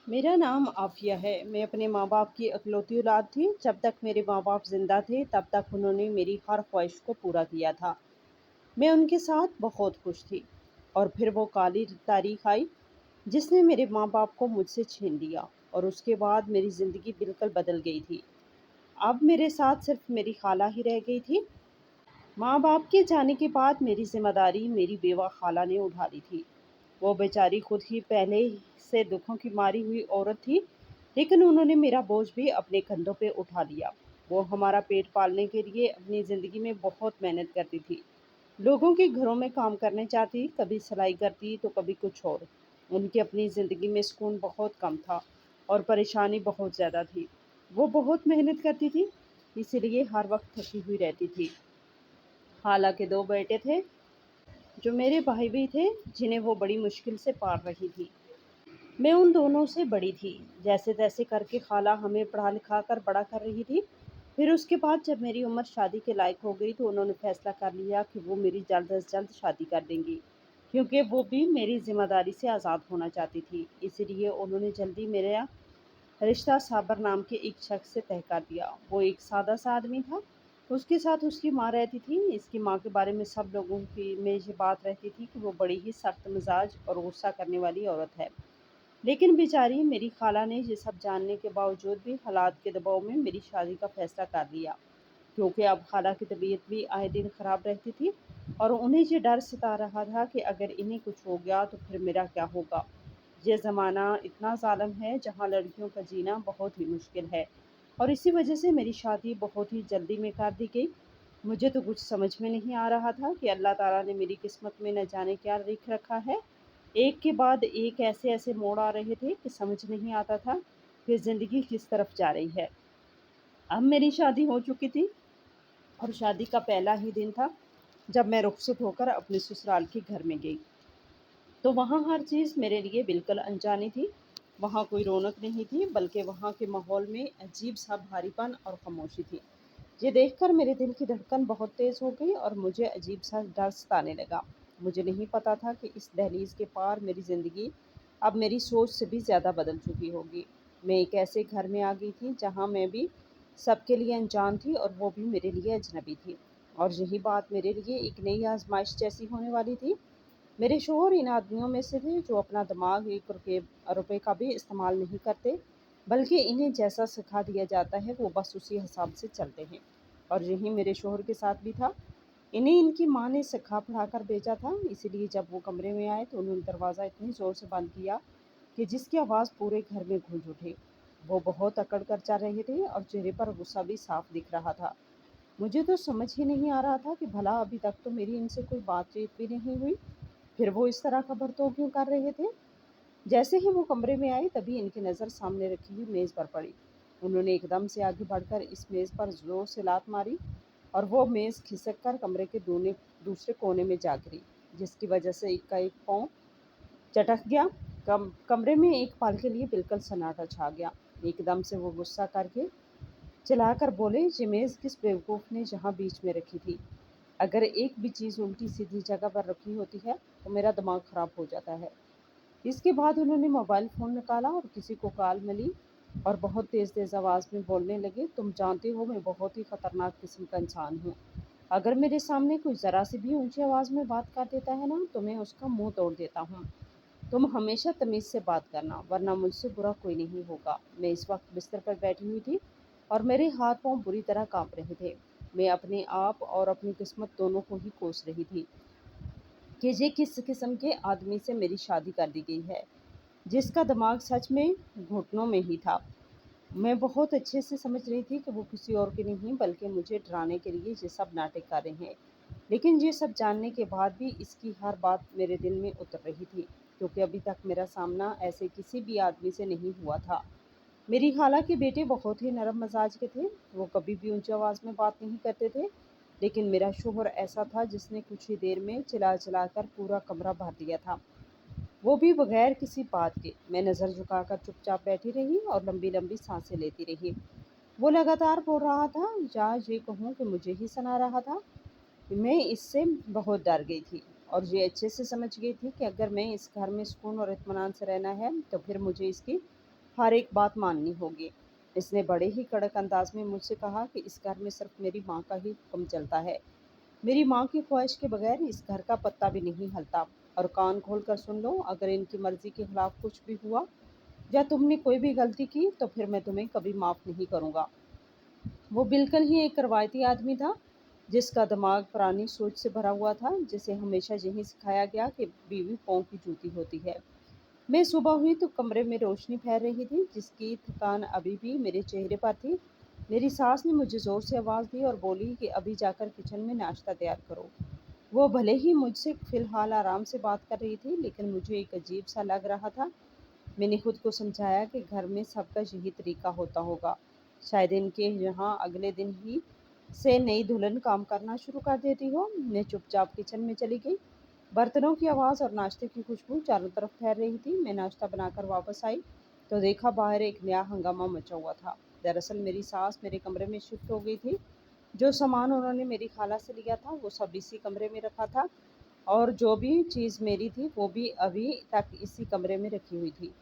मेरा नाम आफ़िया है। मैं अपने माँ-बाप की इकलौती औलाद थी। जब तक मेरे माँ-बाप ज़िंदा थे, तब तक उन्होंने मेरी हर ख़्वाहिश को पूरा किया था। मैं उनके साथ बहुत खुश थी। और फिर वो काली तारीख़ आई, जिसने मेरे माँ-बाप को मुझसे छीन लिया और उसके बाद मेरी ज़िंदगी बिल्कुल बदल गई थी। अब मेरे साथ सिर्फ़ मेरी ख़ाला ही रह गई थी। माँ-बाप के जाने के बाद मेरी ज़िम्मेदारी मेरी बेवा ख़ाला ने उठा ली थी। वो बेचारी खुद ही पहले से दुखों की मारी हुई औरत थी, लेकिन उन्होंने मेरा बोझ भी अपने कंधों पे उठा लिया। वो हमारा पेट पालने के लिए अपनी ज़िंदगी में बहुत मेहनत करती थी। लोगों के घरों में काम करने जाती, कभी सिलाई करती तो कभी कुछ और। उनकी अपनी ज़िंदगी में सुकून बहुत कम था और परेशानी बहुत ज़्यादा थी। वो बहुत मेहनत करती थी, इसीलिए हर वक्त थकी हुई रहती थी। हालांकि दो बेटे थे, जो मेरे भाई भी थे, जिन्हें वो बड़ी मुश्किल से पाल रही थी। मैं उन दोनों से बड़ी थी। जैसे-तैसे करके खाला हमें पढ़ा-लिखा कर बड़ा कर रही थी। फिर उसके बाद जब मेरी उम्र शादी के लायक हो गई तो उन्होंने फ़ैसला कर लिया कि वो मेरी जल्द से जल्द शादी कर देंगी, क्योंकि वो भी मेरी ज़िम्मेदारी से आज़ाद होना चाहती थी। इसीलिए उन्होंने जल्दी मेरा रिश्ता साबर नाम के एक शख्स से तय कर दिया। वो एक सादा-सा आदमी था। उसके साथ उसकी माँ रहती थी। इसकी माँ के बारे में सब लोगों की में ये बात रहती थी कि वो बड़ी ही सख्त मिज़ाज और गुस्सा करने वाली औरत है। लेकिन बेचारी मेरी खाला ने ये सब जानने के बावजूद भी हालात के दबाव में मेरी शादी का फैसला कर लिया, क्योंकि अब खाला की तबीयत भी आए दिन खराब रहती थी और उन्हें ये डर सता रहा था कि अगर इन्हें कुछ हो गया तो फिर मेरा क्या होगा। ये ज़माना इतना ज़ालिम है जहाँ लड़कियों का जीना बहुत ही मुश्किल है और इसी वजह से मेरी शादी बहुत ही जल्दी में कर दी गई। मुझे तो कुछ समझ में नहीं आ रहा था कि अल्लाह ताला ने मेरी किस्मत में न जाने क्या लिख रखा है। एक के बाद एक ऐसे-ऐसे मोड़ आ रहे थे कि समझ नहीं आता था कि ज़िंदगी किस तरफ जा रही है। अब मेरी शादी हो चुकी थी और शादी का पहला ही दिन था जब मैं रुखसत होकर अपने ससुराल के घर में गई। तो वहाँ हर चीज़ मेरे लिए बिल्कुल अनजानी थी। वहाँ कोई रौनक नहीं थी, बल्कि वहाँ के माहौल में अजीब-सा भारीपन और खामोशी थी। ये देखकर मेरे दिल की धड़कन बहुत तेज़ हो गई और मुझे अजीब-सा डर सताने लगा। मुझे नहीं पता था कि इस दहलीज़ के पार मेरी ज़िंदगी अब मेरी सोच से भी ज़्यादा बदल चुकी होगी। मैं एक ऐसे घर में आ गई थी जहाँ मैं भी सबके लिए अनजान थी और वो भी मेरे लिए अजनबी थी। और यही बात मेरे लिए एक नई आज़माइश जैसी होने वाली थी। मेरे शौहर इन आदमियों में से थे जो अपना दिमाग एक रुपए का भी इस्तेमाल नहीं करते, बल्कि इन्हें जैसा सिखा दिया जाता है वो बस उसी हिसाब से चलते हैं। और यही मेरे शौहर के साथ भी था। इन्हें इनकी माँ ने सिखा पढ़ा कर भेजा था, इसीलिए जब वो कमरे में आए तो उन्होंने दरवाज़ा इतनी ज़ोर से बंद किया कि जिसकी आवाज़ पूरे घर में गूंज उठी। वो बहुत अकड़ कर चल रहे थे और चेहरे पर गुस्सा भी साफ दिख रहा था। मुझे तो समझ ही नहीं आ रहा था कि भला अभी तक तो मेरी इनसे कोई बातचीत भी नहीं हुई, फिर वो इस तरह का बर्ताव क्यों कर रहे थे। जैसे ही वो कमरे में आए तभी इनकी नज़र सामने रखी हुई मेज़ पर पड़ी। उन्होंने एकदम से आगे बढ़कर इस मेज़ पर ज़ोर से लात मारी और वो मेज़ खिसक कर कमरे के दूसरे कोने में जा गिरी, जिसकी वजह से एक का एक पाँव चटक गया। कमरे में एक पल के लिए बिल्कुल सन्नाटा छा गया। एकदम से वो गुस्सा करके चिल्लाकर बोले, ये मेज़ किस बेवकूफ़ ने यहाँ बीच में रखी थी। अगर एक भी चीज़ उल्टी सीधी जगह पर रखी होती है तो मेरा दिमाग ख़राब हो जाता है। इसके बाद उन्होंने मोबाइल फ़ोन निकाला और किसी को कॉल मिली और बहुत तेज़-तेज़ आवाज़ में बोलने लगे, तुम जानते हो मैं बहुत ही ख़तरनाक किस्म का इंसान हूँ। अगर मेरे सामने कोई ज़रा सी भी ऊँची आवाज़ में बात कर देता है ना, तो मैं उसका मुँह तोड़ देता हूँ। तुम हमेशा तमीज़ से बात करना, वरना मुझसे बुरा कोई नहीं होगा। मैं इस वक्त बिस्तर पर बैठी हुई थी और मेरे हाथ-पाँव बुरी तरह काँप रहे थे। मैं अपने आप और अपनी किस्मत दोनों को ही कोस रही थी कि ये किस किस्म के आदमी से मेरी शादी कर दी गई है, जिसका दिमाग सच में घुटनों में ही था। मैं बहुत अच्छे से समझ रही थी कि वो किसी और के नहीं बल्कि मुझे डराने के लिए ये सब नाटक कर रहे हैं। लेकिन ये सब जानने के बाद भी इसकी हर बात मेरे दिल में उतर रही थी, क्योंकि अभी तक मेरा सामना ऐसे किसी भी आदमी से नहीं हुआ था। मेरी खाला के बेटे बहुत ही नरम मिजाज के थे। वो कभी भी ऊंची आवाज़ में बात नहीं करते थे। लेकिन मेरा शोहर ऐसा था जिसने कुछ ही देर में चिल्ला कर पूरा कमरा भर दिया था, वो भी बगैर किसी बात के। मैं नज़र झुकाकर चुपचाप बैठी रही और लंबी लंबी सांसें लेती रही। वो लगातार बोल रहा था, या ये कहूँ कि मुझे ही सुना रहा था। मैं इससे बहुत डर गई थी और ये अच्छे से समझ गई थी कि अगर मैं इस घर में सुकून और इत्मीनान से रहना है तो फिर मुझे इसकी हर एक बात माननी होगी। इसने बड़े ही कड़क अंदाज में मुझसे कहा कि इस घर में सिर्फ मेरी माँ का ही हुक्म चलता है। मेरी माँ की ख्वाहिश के बगैर इस घर का पत्ता भी नहीं हिलता। और कान खोल कर सुन लो, अगर इनकी मर्जी के खिलाफ कुछ भी हुआ या तुमने कोई भी गलती की तो फिर मैं तुम्हें कभी माफ़ नहीं करूँगा। वो बिल्कुल ही एक रवायती आदमी था, जिसका दिमाग पुरानी सोच से भरा हुआ था, जिसे हमेशा यही सिखाया गया कि बीवी पाँव की जूती होती है। मैं सुबह हुई तो कमरे में रोशनी फैल रही थी, जिसकी थकान अभी भी मेरे चेहरे पर थी। मेरी सास ने मुझे ज़ोर से आवाज़ दी और बोली कि अभी जाकर किचन में नाश्ता तैयार करो। वो भले ही मुझसे फ़िलहाल आराम से बात कर रही थी, लेकिन मुझे एक अजीब सा लग रहा था। मैंने खुद को समझाया कि घर में सबका यही तरीका होता होगा। शायद इनके यहाँ अगले दिन ही से नई दुल्हन काम करना शुरू कर देती हो। मैं चुपचाप किचन में चली गई। बर्तनों की आवाज़ और नाश्ते की खुशबू चारों तरफ फैल रही थी। मैं नाश्ता बनाकर वापस आई तो देखा बाहर एक नया हंगामा मचा हुआ था। दरअसल मेरी सास मेरे कमरे में शिफ्ट हो गई थी। जो सामान उन्होंने मेरी खाला से लिया था वो सब इसी कमरे में रखा था, और जो भी चीज़ मेरी थी वो भी अभी तक इसी कमरे में रखी हुई थी।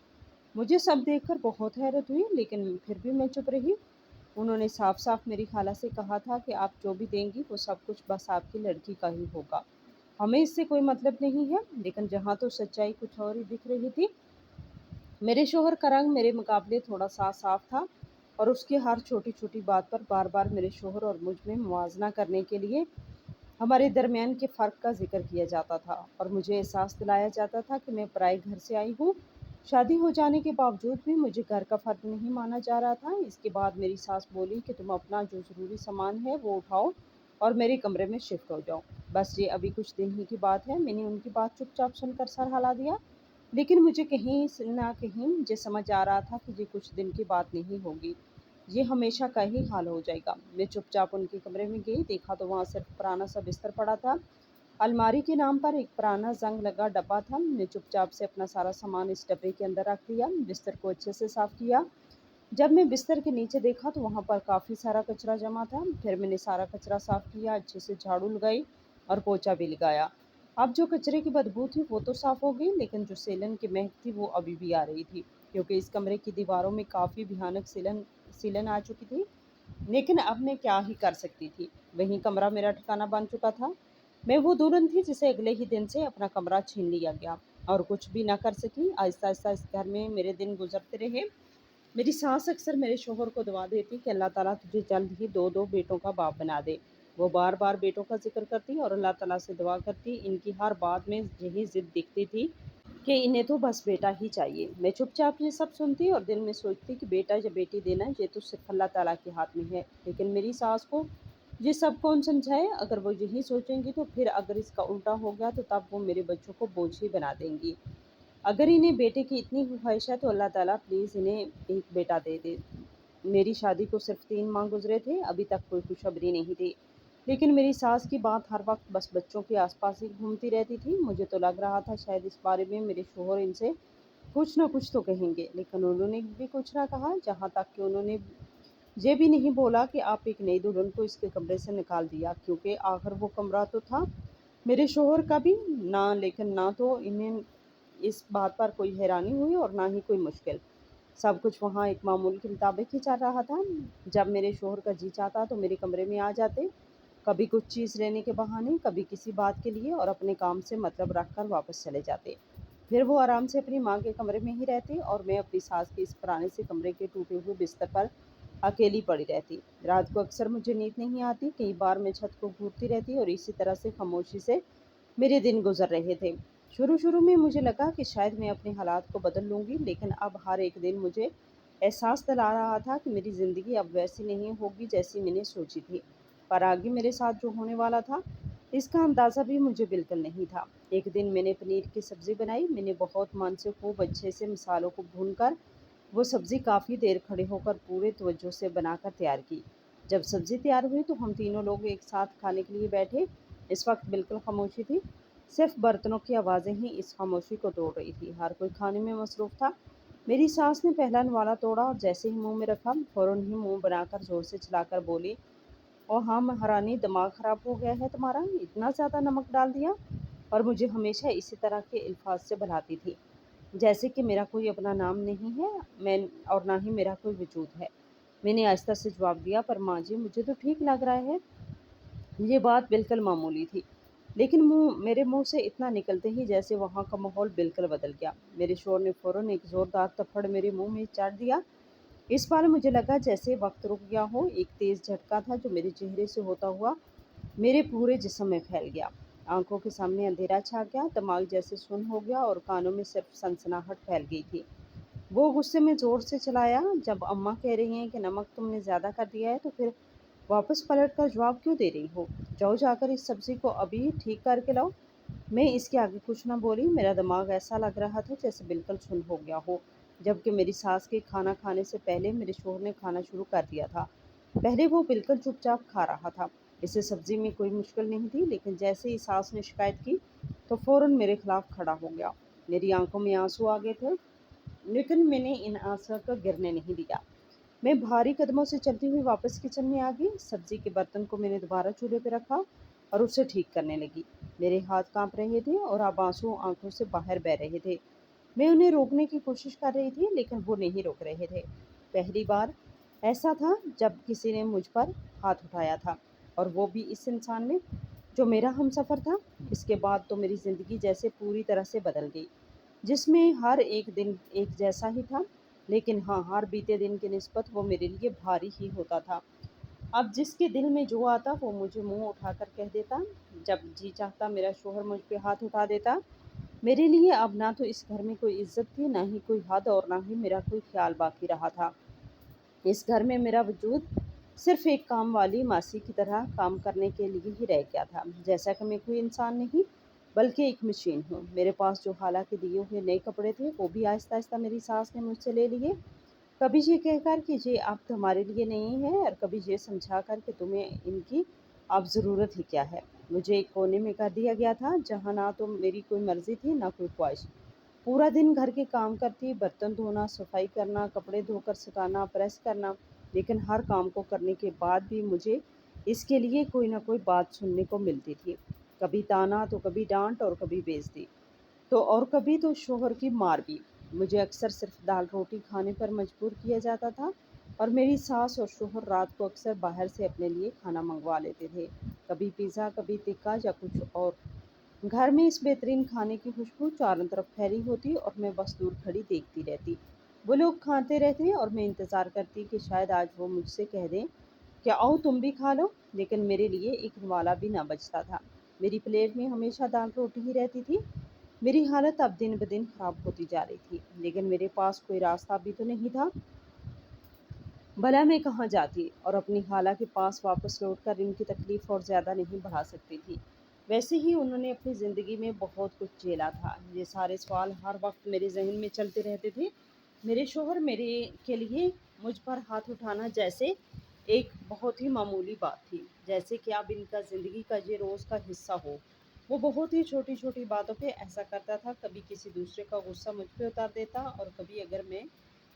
मुझे सब देखकर बहुत हैरत हुई, लेकिन फिर भी मैं चुप रही। उन्होंने साफ-साफ मेरी खाला से कहा था कि आप जो भी देंगी वो सब कुछ बस आपकी लड़की का ही होगा। हमें इससे कोई मतलब नहीं है, लेकिन जहाँ तो सच्चाई कुछ और ही दिख रही थी। मेरे शौहर का रंग मेरे मुकाबले थोड़ा-सा साफ था, और उसकी हर छोटी-छोटी बात पर बार-बार मेरे शौहर और मुझ में मुवाज़ना करने के लिए हमारे दरमियान के फ़र्क का ज़िक्र किया जाता था, और मुझे एहसास दिलाया जाता था कि मैं पराए घर से आई हूँ। शादी हो जाने के बावजूद भी मुझे घर का फ़र्द नहीं माना जा रहा था। इसके बाद मेरी सास बोली कि तुम अपना जो ज़रूरी सामान है वो उठाओ और मेरे कमरे में शिफ्ट हो जाओ। बस ये अभी कुछ दिन ही की बात है। मैंने उनकी बात चुपचाप सुनकर सर हिला दिया, लेकिन मुझे कहीं से ना कहीं ये समझ आ रहा था कि ये कुछ दिन की बात नहीं होगी। ये हमेशा का ही हाल हो जाएगा। मैं चुपचाप उनके कमरे में गई, देखा तो वहाँ सिर्फ पुराना सा बिस्तर पड़ा था। अलमारी के नाम पर एक पुराना जंग लगा डब्बा था। मैं चुपचाप से अपना सारा सामान इस डब्बे के अंदर रख दिया, बिस्तर को अच्छे से साफ किया। जब मैं बिस्तर के नीचे देखा तो वहाँ पर काफ़ी सारा कचरा जमा था। फिर मैंने सारा कचरा साफ किया, अच्छे से झाड़ू लगाई और पोछा भी लगाया। अब जो कचरे की बदबू थी वो तो साफ हो गई, लेकिन जो सेलन की महक थी वो अभी भी आ रही थी, क्योंकि इस कमरे की दीवारों में काफ़ी भयानक सीलन सीलन आ चुकी थी। लेकिन अब मैं क्या ही कर सकती थी, वहीं कमरा मेरा ठिकाना बन चुका था। मैं वो दुल्हन थी जिसे अगले ही दिन से अपना कमरा छीन लिया गया, और कुछ भी ना कर सकी। आहिस्ता आहिस्ता इस घर में मेरे दिन गुजरते रहे। मेरी सास अक्सर मेरे शोहर को दुआ देती कि अल्लाह ताला तुझे जल्द ही दो दो बेटों का बाप बना दे। वो बार बार बेटों का जिक्र करती और अल्लाह ताला से दुआ करती। इनकी हर बात में यही जिद दिखती थी कि इन्हें तो बस बेटा ही चाहिए। मैं चुपचाप ये सब सुनती और दिल में सोचती कि बेटा या बेटी देना ये तो सिर्फ अल्लाह ताला के हाथ में है। लेकिन मेरी सास को ये सब कौन समझाए? अगर वो यही सोचेंगी तो फिर अगर इसका उल्टा हो गया तो तब वो मेरे बच्चों को बोझ ही बना देंगी। अगर इन्हें बेटे की इतनी ख्वाहिश है तो अल्लाह ताला प्लीज़ इन्हें एक बेटा दे दे। मेरी शादी को सिर्फ 3 माह गुजरे थे, अभी तक कोई खुशखबरी नहीं थी। लेकिन मेरी सास की बात हर वक्त बस बच्चों के आसपास ही घूमती रहती थी। मुझे तो लग रहा था शायद इस बारे में मेरे शोहर इनसे कुछ ना कुछ तो कहेंगे, लेकिन उन्होंने भी कुछ ना कहा। जहाँ तक कि उन्होंने ये भी नहीं बोला कि आप एक नई दुल्हन को इसके कमरे से निकाल दिया, क्योंकि आखिर वो कमरा तो था मेरे शोहर का भी ना। लेकिन ना तो इन्हें इस बात पर कोई हैरानी हुई और ना ही कोई मुश्किल। सब कुछ वहाँ एक मामूल के मुताबिक ही चल रहा था। जब मेरे शोहर का जी चाहता तो मेरे कमरे में आ जाते, कभी कुछ चीज़ लेने के बहाने, कभी किसी बात के लिए, और अपने काम से मतलब रखकर वापस चले जाते। फिर वो आराम से अपनी माँ के कमरे में ही रहती और मैं अपनी सास के इस पुराने से कमरे के टूटे हुए बिस्तर पर अकेली पड़ी रहती। रात को अक्सर मुझे नींद नहीं आती, कई बार मैं छत को घूरती रहती और इसी तरह से खामोशी से मेरे दिन गुजर रहे थे। शुरू-शुरू में मुझे लगा कि शायद मैं अपने हालात को बदल लूँगी, लेकिन अब हर एक दिन मुझे एहसास दिला रहा था कि मेरी ज़िंदगी अब वैसी नहीं होगी जैसी मैंने सोची थी। पर आगे मेरे साथ जो होने वाला था, इसका अंदाज़ा भी मुझे बिल्कुल नहीं था। एक दिन मैंने पनीर की सब्ज़ी बनाई। मैंने बहुत मन से खूब अच्छे से मसालों को भूनकर वो सब्ज़ी काफ़ी देर खड़े होकर पूरे तवज्जो से बनाकर तैयार की। जब सब्ज़ी तैयार हुई तो हम तीनों लोग एक साथ खाने के लिए बैठे। इस वक्त बिल्कुल खामोशी थी, सिर्फ बर्तनों की आवाज़ें ही इस खामोशी को तोड़ रही थी। हर कोई खाने में मसरूफ़ था। मेरी सास ने पहला निवाला तोड़ा और जैसे ही मुंह में रखा, फ़ौरन ही मुंह बनाकर ज़ोर से चिल्लाकर बोली, "ओ हाँ महारानी, दिमाग ख़राब हो गया है तुम्हारा? इतना ज़्यादा नमक डाल दिया?" और मुझे हमेशा इसी तरह के अल्फाज से बुलाती थी। जैसे कि मेरा कोई अपना नाम नहीं है मैं और ना ही मेरा कोई वजूद है। मैंने आहिस्ता से जवाब दिया, पर माँ जी मुझे तो ठीक लग रहा है। ये बात बिल्कुल मामूली थी, लेकिन मेरे मुंह से इतना निकलते ही जैसे वहाँ का माहौल बिल्कुल बदल गया। मेरे शोर ने फौरन एक जोरदार थप्पड़ मेरे मुंह में चाट दिया। इस बार मुझे लगा जैसे वक्त रुक गया हो। एक तेज झटका था जो मेरे चेहरे से होता हुआ मेरे पूरे जिस्म में फैल गया। आंखों के सामने अंधेरा छा गया, दिमाग जैसे सुन्न हो गया और कानों में सिर्फ सनसनाहट फैल गई थी। वो गुस्से में ज़ोर से चलाया, जब अम्मा कह रही हैं कि नमक तुमने ज़्यादा कर दिया है तो फिर वापस पलट कर जवाब क्यों दे रही हो? जाओ जाकर इस सब्ज़ी को अभी ठीक करके लाओ। मैं इसके आगे कुछ ना बोली। मेरा दिमाग ऐसा लग रहा था जैसे बिल्कुल सुन्न हो गया हो, जबकि मेरी सास के खाना खाने से पहले मेरे शोहर ने खाना शुरू कर दिया था। पहले वो बिल्कुल चुपचाप खा रहा था। इसे सब्ज़ी में कोई मुश्किल नहीं थी, लेकिन जैसे ही सास ने शिकायत की, तो फ़ौरन मेरे खिलाफ खड़ा हो गया। मेरी आंखों में आंसू आ गए थे, लेकिन मैंने इन आंसुओं को गिरने नहीं दिया। मैं भारी कदमों से चलती हुई वापस किचन में आ गई। सब्जी के बर्तन को मैंने दोबारा चूल्हे पर रखा और उसे ठीक करने लगी। मेरे हाथ कांप रहे थे और अब आंसू आंखों से बाहर बह रहे थे। मैं उन्हें रोकने की कोशिश कर रही थी, लेकिन वो नहीं रोक रहे थे। पहली बार ऐसा था जब किसी ने मुझ पर हाथ उठाया था, और वो भी इस इंसान ने जो मेरा हमसफ़र था। इसके बाद तो मेरी ज़िंदगी जैसे पूरी तरह से बदल गई, जिसमें हर एक दिन एक जैसा ही था, लेकिन हाँ, हर बीते दिन की निस्बत वो मेरे लिए भारी ही होता था। अब जिसके दिल में जो आता वो मुझे मुंह उठाकर कह देता। जब जी चाहता मेरा शोहर मुझ पे हाथ उठा देता। मेरे लिए अब ना तो इस घर में कोई इज्जत थी, ना ही कोई हद, और ना ही मेरा कोई ख्याल बाकी रहा था। इस घर में मेरा वजूद सिर्फ एक काम वाली मासी की तरह काम करने के लिए ही रह गया था, जैसा कि मैं कोई इंसान नहीं बल्कि एक मशीन हूँ। मेरे पास जो हालांकि दिए हुए नए कपड़े थे वो भी आहिस्ता आहिस्ता मेरी सास ने मुझसे ले लिए। कभी ये कहकर कि ये अब तुम्हारे लिए नहीं है, और कभी ये समझा कर कि तुम्हें इनकी अब ज़रूरत ही क्या है। मुझे एक कोने में कर दिया गया था, जहाँ ना तो मेरी कोई मर्जी थी ना कोई ख्वाहिश। पूरा दिन घर के काम करती, बर्तन धोना, सफाई करना, कपड़े धोकर सुखाना, प्रेस करना, लेकिन हर काम को करने के बाद भी मुझे इसके लिए कोई ना कोई बात सुनने को मिलती थी। कभी ताना, तो कभी डांट, और कभी बेइज्जती, तो और कभी तो शोहर की मार भी। मुझे अक्सर सिर्फ दाल रोटी खाने पर मजबूर किया जाता था, और मेरी सास और शोहर रात को अक्सर बाहर से अपने लिए खाना मंगवा लेते थे, कभी पिज़्ज़ा, कभी टिक्का या कुछ और। घर में इस बेहतरीन खाने की खुशबू चारों तरफ फैली होती, और मैं बस दूर खड़ी देखती रहती। वो लोग खाते रहते और मैं इंतज़ार करती कि शायद आज वो मुझसे कह दें कि आओ तुम भी खा लो, लेकिन मेरे लिए एक वाला भी ना बचता था। मेरी प्लेट में हमेशा दाल रोटी ही रहती थी। मेरी हालत अब दिन ब दिन खराब होती जा रही थी, लेकिन मेरे पास कोई रास्ता भी तो नहीं था। भला मैं कहाँ जाती और अपनी खाला के पास वापस लौटकर इनकी तकलीफ़ और ज़्यादा नहीं बढ़ा सकती थी। वैसे ही उन्होंने अपनी ज़िंदगी में बहुत कुछ झेला था। ये सारे सवाल हर वक्त मेरे ज़हन में चलते रहते थे। मेरे शोहर मेरे के लिए मुझ पर हाथ उठाना जैसे एक बहुत ही मामूली बात थी, जैसे कि अब इनका ज़िंदगी का ये रोज़ का हिस्सा हो। वो बहुत ही छोटी छोटी बातों पे ऐसा करता था। कभी किसी दूसरे का गुस्सा मुझ पे उतार देता, और कभी अगर मैं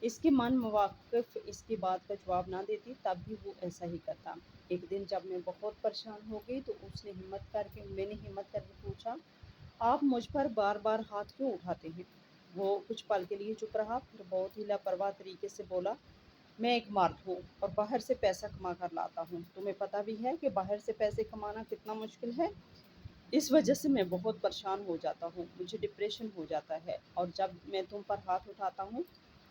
इसके मन मवाक़िफ़ इसकी बात का जवाब ना देती, तब भी वो ऐसा ही करता। एक दिन जब मैं बहुत परेशान हो गई, तो मैंने हिम्मत करके पूछा, आप मुझ पर बार-बार हाथ क्यों उठाते हैं? वो कुछ पल के लिए चुप रहा, फिर बहुत ही लापरवाह तरीके से बोला, मैं एक मर्द हूँ और बाहर से पैसा कमा कर लाता हूँ। तुम्हें पता भी है कि बाहर से पैसे कमाना कितना मुश्किल है। इस वजह से मैं बहुत परेशान हो जाता हूँ, मुझे डिप्रेशन हो जाता है, और जब मैं तुम पर हाथ उठाता हूँ,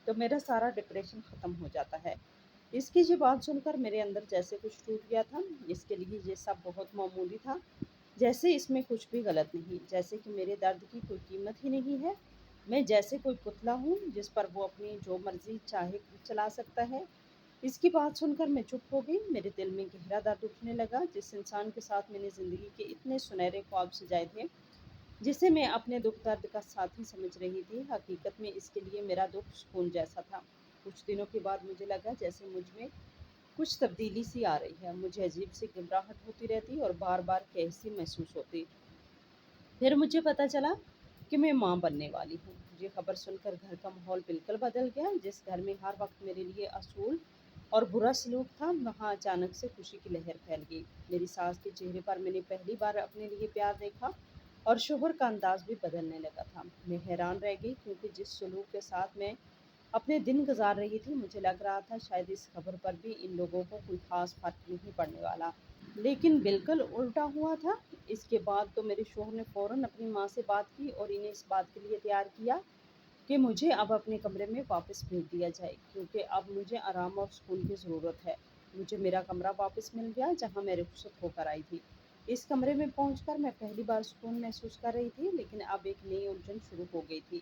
तो मेरा सारा डिप्रेशन ख़त्म हो जाता है। इसकी ये बात सुनकर मेरे अंदर जैसे कुछ टूट गया था। इसके लिए ये सब बहुत मामूली था, जैसे इसमें कुछ भी गलत नहीं, जैसे कि मेरे दर्द की कोई कीमत ही नहीं है। मैं जैसे कोई पुतला हूँ जिस पर वो अपनी जो मर्ज़ी चाहे चला सकता है। इसकी बात सुनकर मैं चुप हो गई। मेरे दिल में गहरा दर्द उठने लगा। जिस इंसान के साथ मैंने ज़िंदगी के इतने सुनहरे ख्वाब सजाए थे, जिसे मैं अपने दुख दर्द का साथी समझ रही थी, हकीकत में इसके लिए मेरा दुख सुकून जैसा था। कुछ दिनों के बाद मुझे लगा जैसे मुझ में कुछ तब्दीली सी आ रही है। मुझे अजीब सी घबराहट होती रहती और बार बार कैसी महसूस होती। फिर मुझे पता चला कि मैं माँ बनने वाली हूँ। ये खबर सुनकर घर का माहौल बिल्कुल बदल गया। जिस घर में हर वक्त मेरे लिए असूल और बुरा सलूक था, वहाँ अचानक से खुशी की लहर फैल गई। मेरी सास के चेहरे पर मैंने पहली बार अपने लिए प्यार देखा, और शोहर का अंदाज भी बदलने लगा था। मैं हैरान रह गई क्योंकि जिस सलूक के साथ मैं अपने दिन गुजार रही थी, मुझे लग रहा था शायद इस खबर पर भी इन लोगों को कोई खास फर्क नहीं पड़ने वाला। लेकिन बिल्कुल उल्टा हुआ था। इसके बाद तो मेरे शोहर ने फ़ौरन अपनी माँ से बात की और इन्हें इस बात के लिए तैयार किया कि मुझे अब अपने कमरे में वापस भेज दिया जाए, क्योंकि अब मुझे आराम और सुकून की ज़रूरत है। मुझे मेरा कमरा वापस मिल गया जहाँ मैं रुखसत होकर आई थी। इस कमरे में पहुंचकर मैं पहली बार सुकून महसूस कर रही थी, लेकिन अब एक नई उलझन शुरू हो गई थी।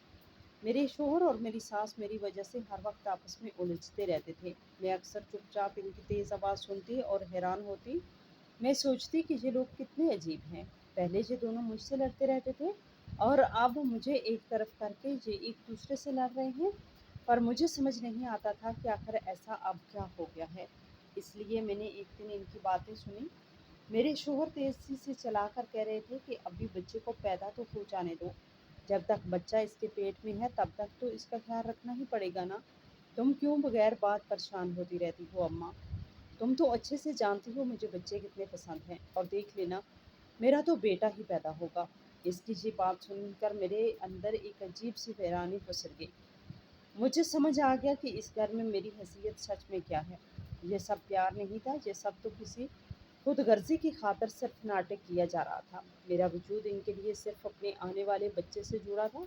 मेरे शोहर और मेरी सास मेरी वजह से हर वक्त आपस में उलझते रहते थे। मैं अक्सर चुपचाप इनकी तेज़ आवाज़ सुनती और हैरान होती। मैं सोचती कि ये लोग कितने अजीब हैं। पहले ये दोनों मुझसे लड़ते रहते थे और अब मुझे एक तरफ करके ये एक दूसरे से लड़ रहे हैं। पर मुझे समझ नहीं आता था कि आखिर ऐसा अब क्या हो गया है। इसलिए मैंने एक दिन इनकी बातें सुनी। मेरे शोहर तेजी से चलाकर कह रहे थे कि अभी बच्चे को पैदा तो हो जाने दो। जब तक बच्चा इसके पेट में है तब तक तो इसका ख्याल रखना ही पड़ेगा ना। तुम क्यों बगैर बात परेशान होती रहती हो अम्मा? तुम तो अच्छे से जानती हो मुझे बच्चे कितने पसंद हैं, और देख लेना, मेरा तो बेटा ही पैदा होगा। इसकी ये बात सुनकर मेरे अंदर एक अजीब सी हैरानी पसर गई। मुझे समझ आ गया कि इस घर में मेरी हैसियत सच में क्या है। ये सब प्यार नहीं था, ये सब तो किसी खुदगर्जी की खातिर सिर्फ नाटक किया जा रहा था। मेरा वजूद इनके लिए सिर्फ अपने आने वाले बच्चे से जुड़ा था।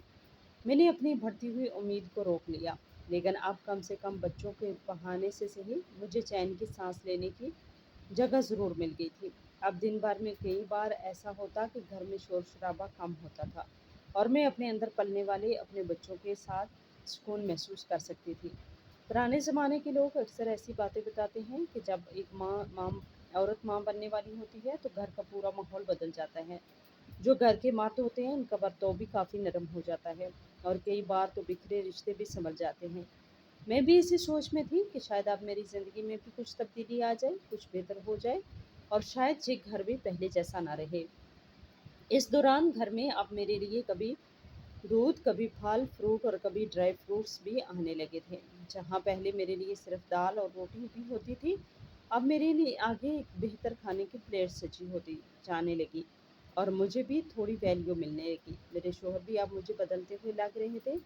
मैंने अपनी बढ़ती हुई उम्मीद को रोक लिया, लेकिन अब कम से कम बच्चों के बहाने से सही मुझे चैन की सांस लेने की जगह ज़रूर मिल गई थी। अब दिन भर में कई बार ऐसा होता कि घर में शोर शराबा कम होता था और मैं अपने अंदर पलने वाले अपने बच्चों के साथ सुकून महसूस कर सकती थी। पुराने ज़माने के लोग अक्सर ऐसी बातें बताते हैं कि जब एक औरत माँ बनने वाली होती है तो घर का पूरा माहौल बदल जाता है। जो घर के मर्द होते हैं उनका बर्ताव भी काफ़ी नरम हो जाता है और कई बार तो बिखरे रिश्ते भी संभल जाते हैं। मैं भी इसी सोच में थी कि शायद अब मेरी ज़िंदगी में भी कुछ तब्दीली आ जाए, कुछ बेहतर हो जाए और शायद ये घर भी पहले जैसा ना रहे। इस दौरान घर में अब मेरे लिए कभी दूध, कभी फल फ्रूट और कभी ड्राई फ्रूट्स भी आने लगे थे। जहाँ पहले मेरे लिए सिर्फ दाल और रोटी भी होती थी, अब मेरे लिए आगे एक बेहतर खाने की प्लेट सजी होती जाने लगी और मुझे भी थोड़ी वैल्यू मिलने लगी। मेरे शोहर भी अब मुझे बदलते हुए लग रहे थे।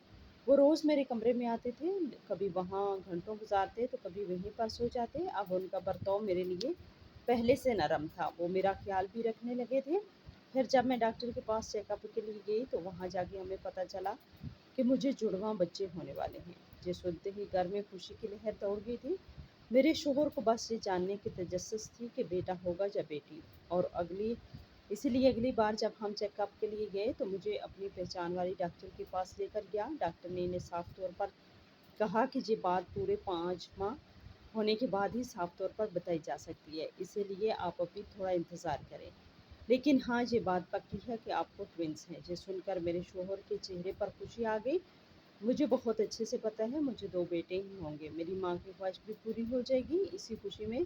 वो रोज़ मेरे कमरे में आते थे, कभी वहाँ घंटों गुजारते तो कभी वहीं पर सो जाते। अब उनका बर्ताव मेरे लिए पहले से नरम था, वो मेरा ख्याल भी रखने लगे थे। फिर जब मैं डॉक्टर के पास चेकअप के लिए गई तो वहाँ जाके हमें पता चला कि मुझे जुड़वां बच्चे होने वाले हैं। ये सुनते ही घर में खुशी की लहर दौड़ गई थी। मेरे शोहर को बस ये जानने की तजस्सुस थी कि बेटा होगा या बेटी। और अगली बार जब हम चेकअप के लिए गए तो मुझे अपनी पहचान वाली डॉक्टर के पास लेकर गया। डॉक्टर ने इन्हें साफ तौर पर कहा कि ये बात पूरे 5 माह होने के बाद ही साफ तौर पर बताई जा सकती है, इसीलिए आप अभी थोड़ा इंतज़ार करें। लेकिन हाँ, ये बात पक्की है कि आपको ट्विंस हैं। ये सुनकर मेरे शोहर के चेहरे पर खुशी आ गई। मुझे बहुत अच्छे से पता है मुझे 2 बेटे ही होंगे। मेरी माँ की ख्वाहिश भी पूरी हो जाएगी। इसी खुशी में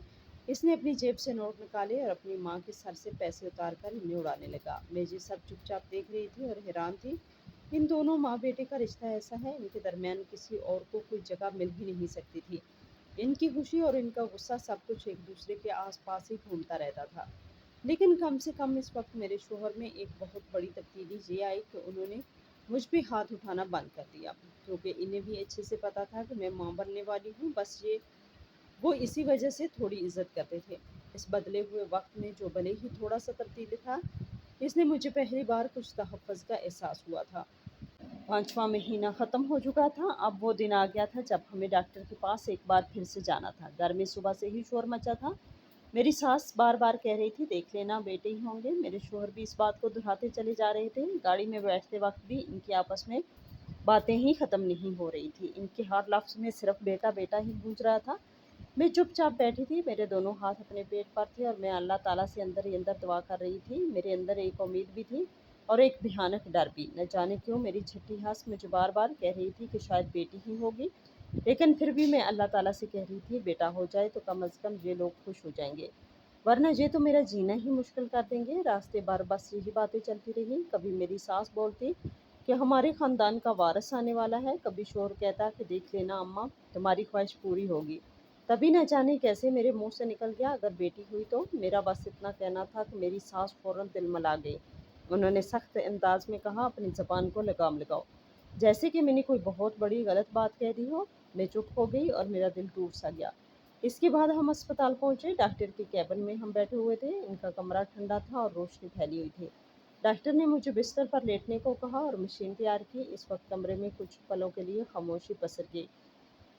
इसने अपनी जेब से नोट निकाले और अपनी माँ के सर से पैसे उतार कर इन्हें उड़ाने लगा। मैं ये सब चुपचाप देख रही थी और हैरान थी। इन दोनों माँ बेटे का रिश्ता ऐसा है, इनके दरमियान किसी और को कोई जगह मिल ही नहीं सकती थी। इनकी खुशी और इनका गुस्सा सब कुछ एक दूसरे के आसपास ही घूमता रहता था। लेकिन कम से कम इस वक्त मेरे शोहर में एक बहुत बड़ी तब्दीली ये आई कि उन्होंने मुझ पे हाथ उठाना बंद कर दिया, क्योंकि इन्हें भी अच्छे से पता था कि मैं माँ बनने वाली हूँ। बस ये वो इसी वजह से थोड़ी इज्जत करते थे। इस बदले हुए वक्त में जो भले ही थोड़ा सा तब्दीली था, इसने मुझे पहली बार कुछ तहफ़्फ़ुज़ का एहसास हुआ था। 5वां महीना ख़त्म हो चुका था। अब वो दिन आ गया था जब हमें डॉक्टर के पास एक बार फिर से जाना था। घर में सुबह से ही शोर मचा था। मेरी सास बार-बार कह रही थी, देख लेना बेटे ही होंगे। मेरे शोहर भी इस बात को दोहराते चले जा रहे थे। गाड़ी में बैठते वक़्त भी इनकी आपस में बातें ही ख़त्म नहीं हो रही थी। इनके हर लफ्ज़ में सिर्फ़ बेटा, बेटा ही गूंज रहा था। मैं चुपचाप बैठी थी, मेरे दोनों हाथ अपने पेट पर थे और मैं अल्लाह ताला से अंदर ही अंदर दुआ कर रही थी। मेरे अंदर एक उम्मीद भी थी और एक भयानक डर भी। न जाने क्यों मेरी छठी हँस मुझे बार-बार कह रही थी कि शायद बेटी ही होगी, लेकिन फिर भी मैं अल्लाह ताला से कह रही थी, बेटा हो जाए तो कम से कम ये लोग खुश हो जाएंगे, वरना ये तो मेरा जीना ही मुश्किल कर देंगे। रास्ते भर बस यही बातें चलती रहीं। कभी मेरी सास बोलती कि हमारे ख़ानदान का वारिस आने वाला है, कभी शोहर कहता कि देख लेना अम्मा, तुम्हारी ख्वाहिश पूरी होगी। तभी न जाने कैसे मेरे मुँह से निकल गया, अगर बेटी हुई तो। मेरा बस इतना कहना था कि मेरी सास फ़ौरन तिलमिला गई। انہوں نے سخت انداز میں کہا، اپنی زبان کو لگام لگاؤ، جیسے کہ میں نے کوئی بہت بڑی غلط بات کہہ دی ہو۔ میں چپ ہو گئی اور میرا دل ٹوٹ سا گیا۔ اس کے بعد ہم اسپتال پہنچے۔ ڈاکٹر کے کیبن میں ہم بیٹھے ہوئے تھے۔ ان کا کمرہ ٹھنڈا تھا اور روشنی پھیلی ہوئی تھی۔ ڈاکٹر نے مجھے بستر پر لیٹنے کو کہا اور مشین تیار کی۔ اس وقت کمرے میں کچھ پلوں کے لیے خاموشی پسر گئی۔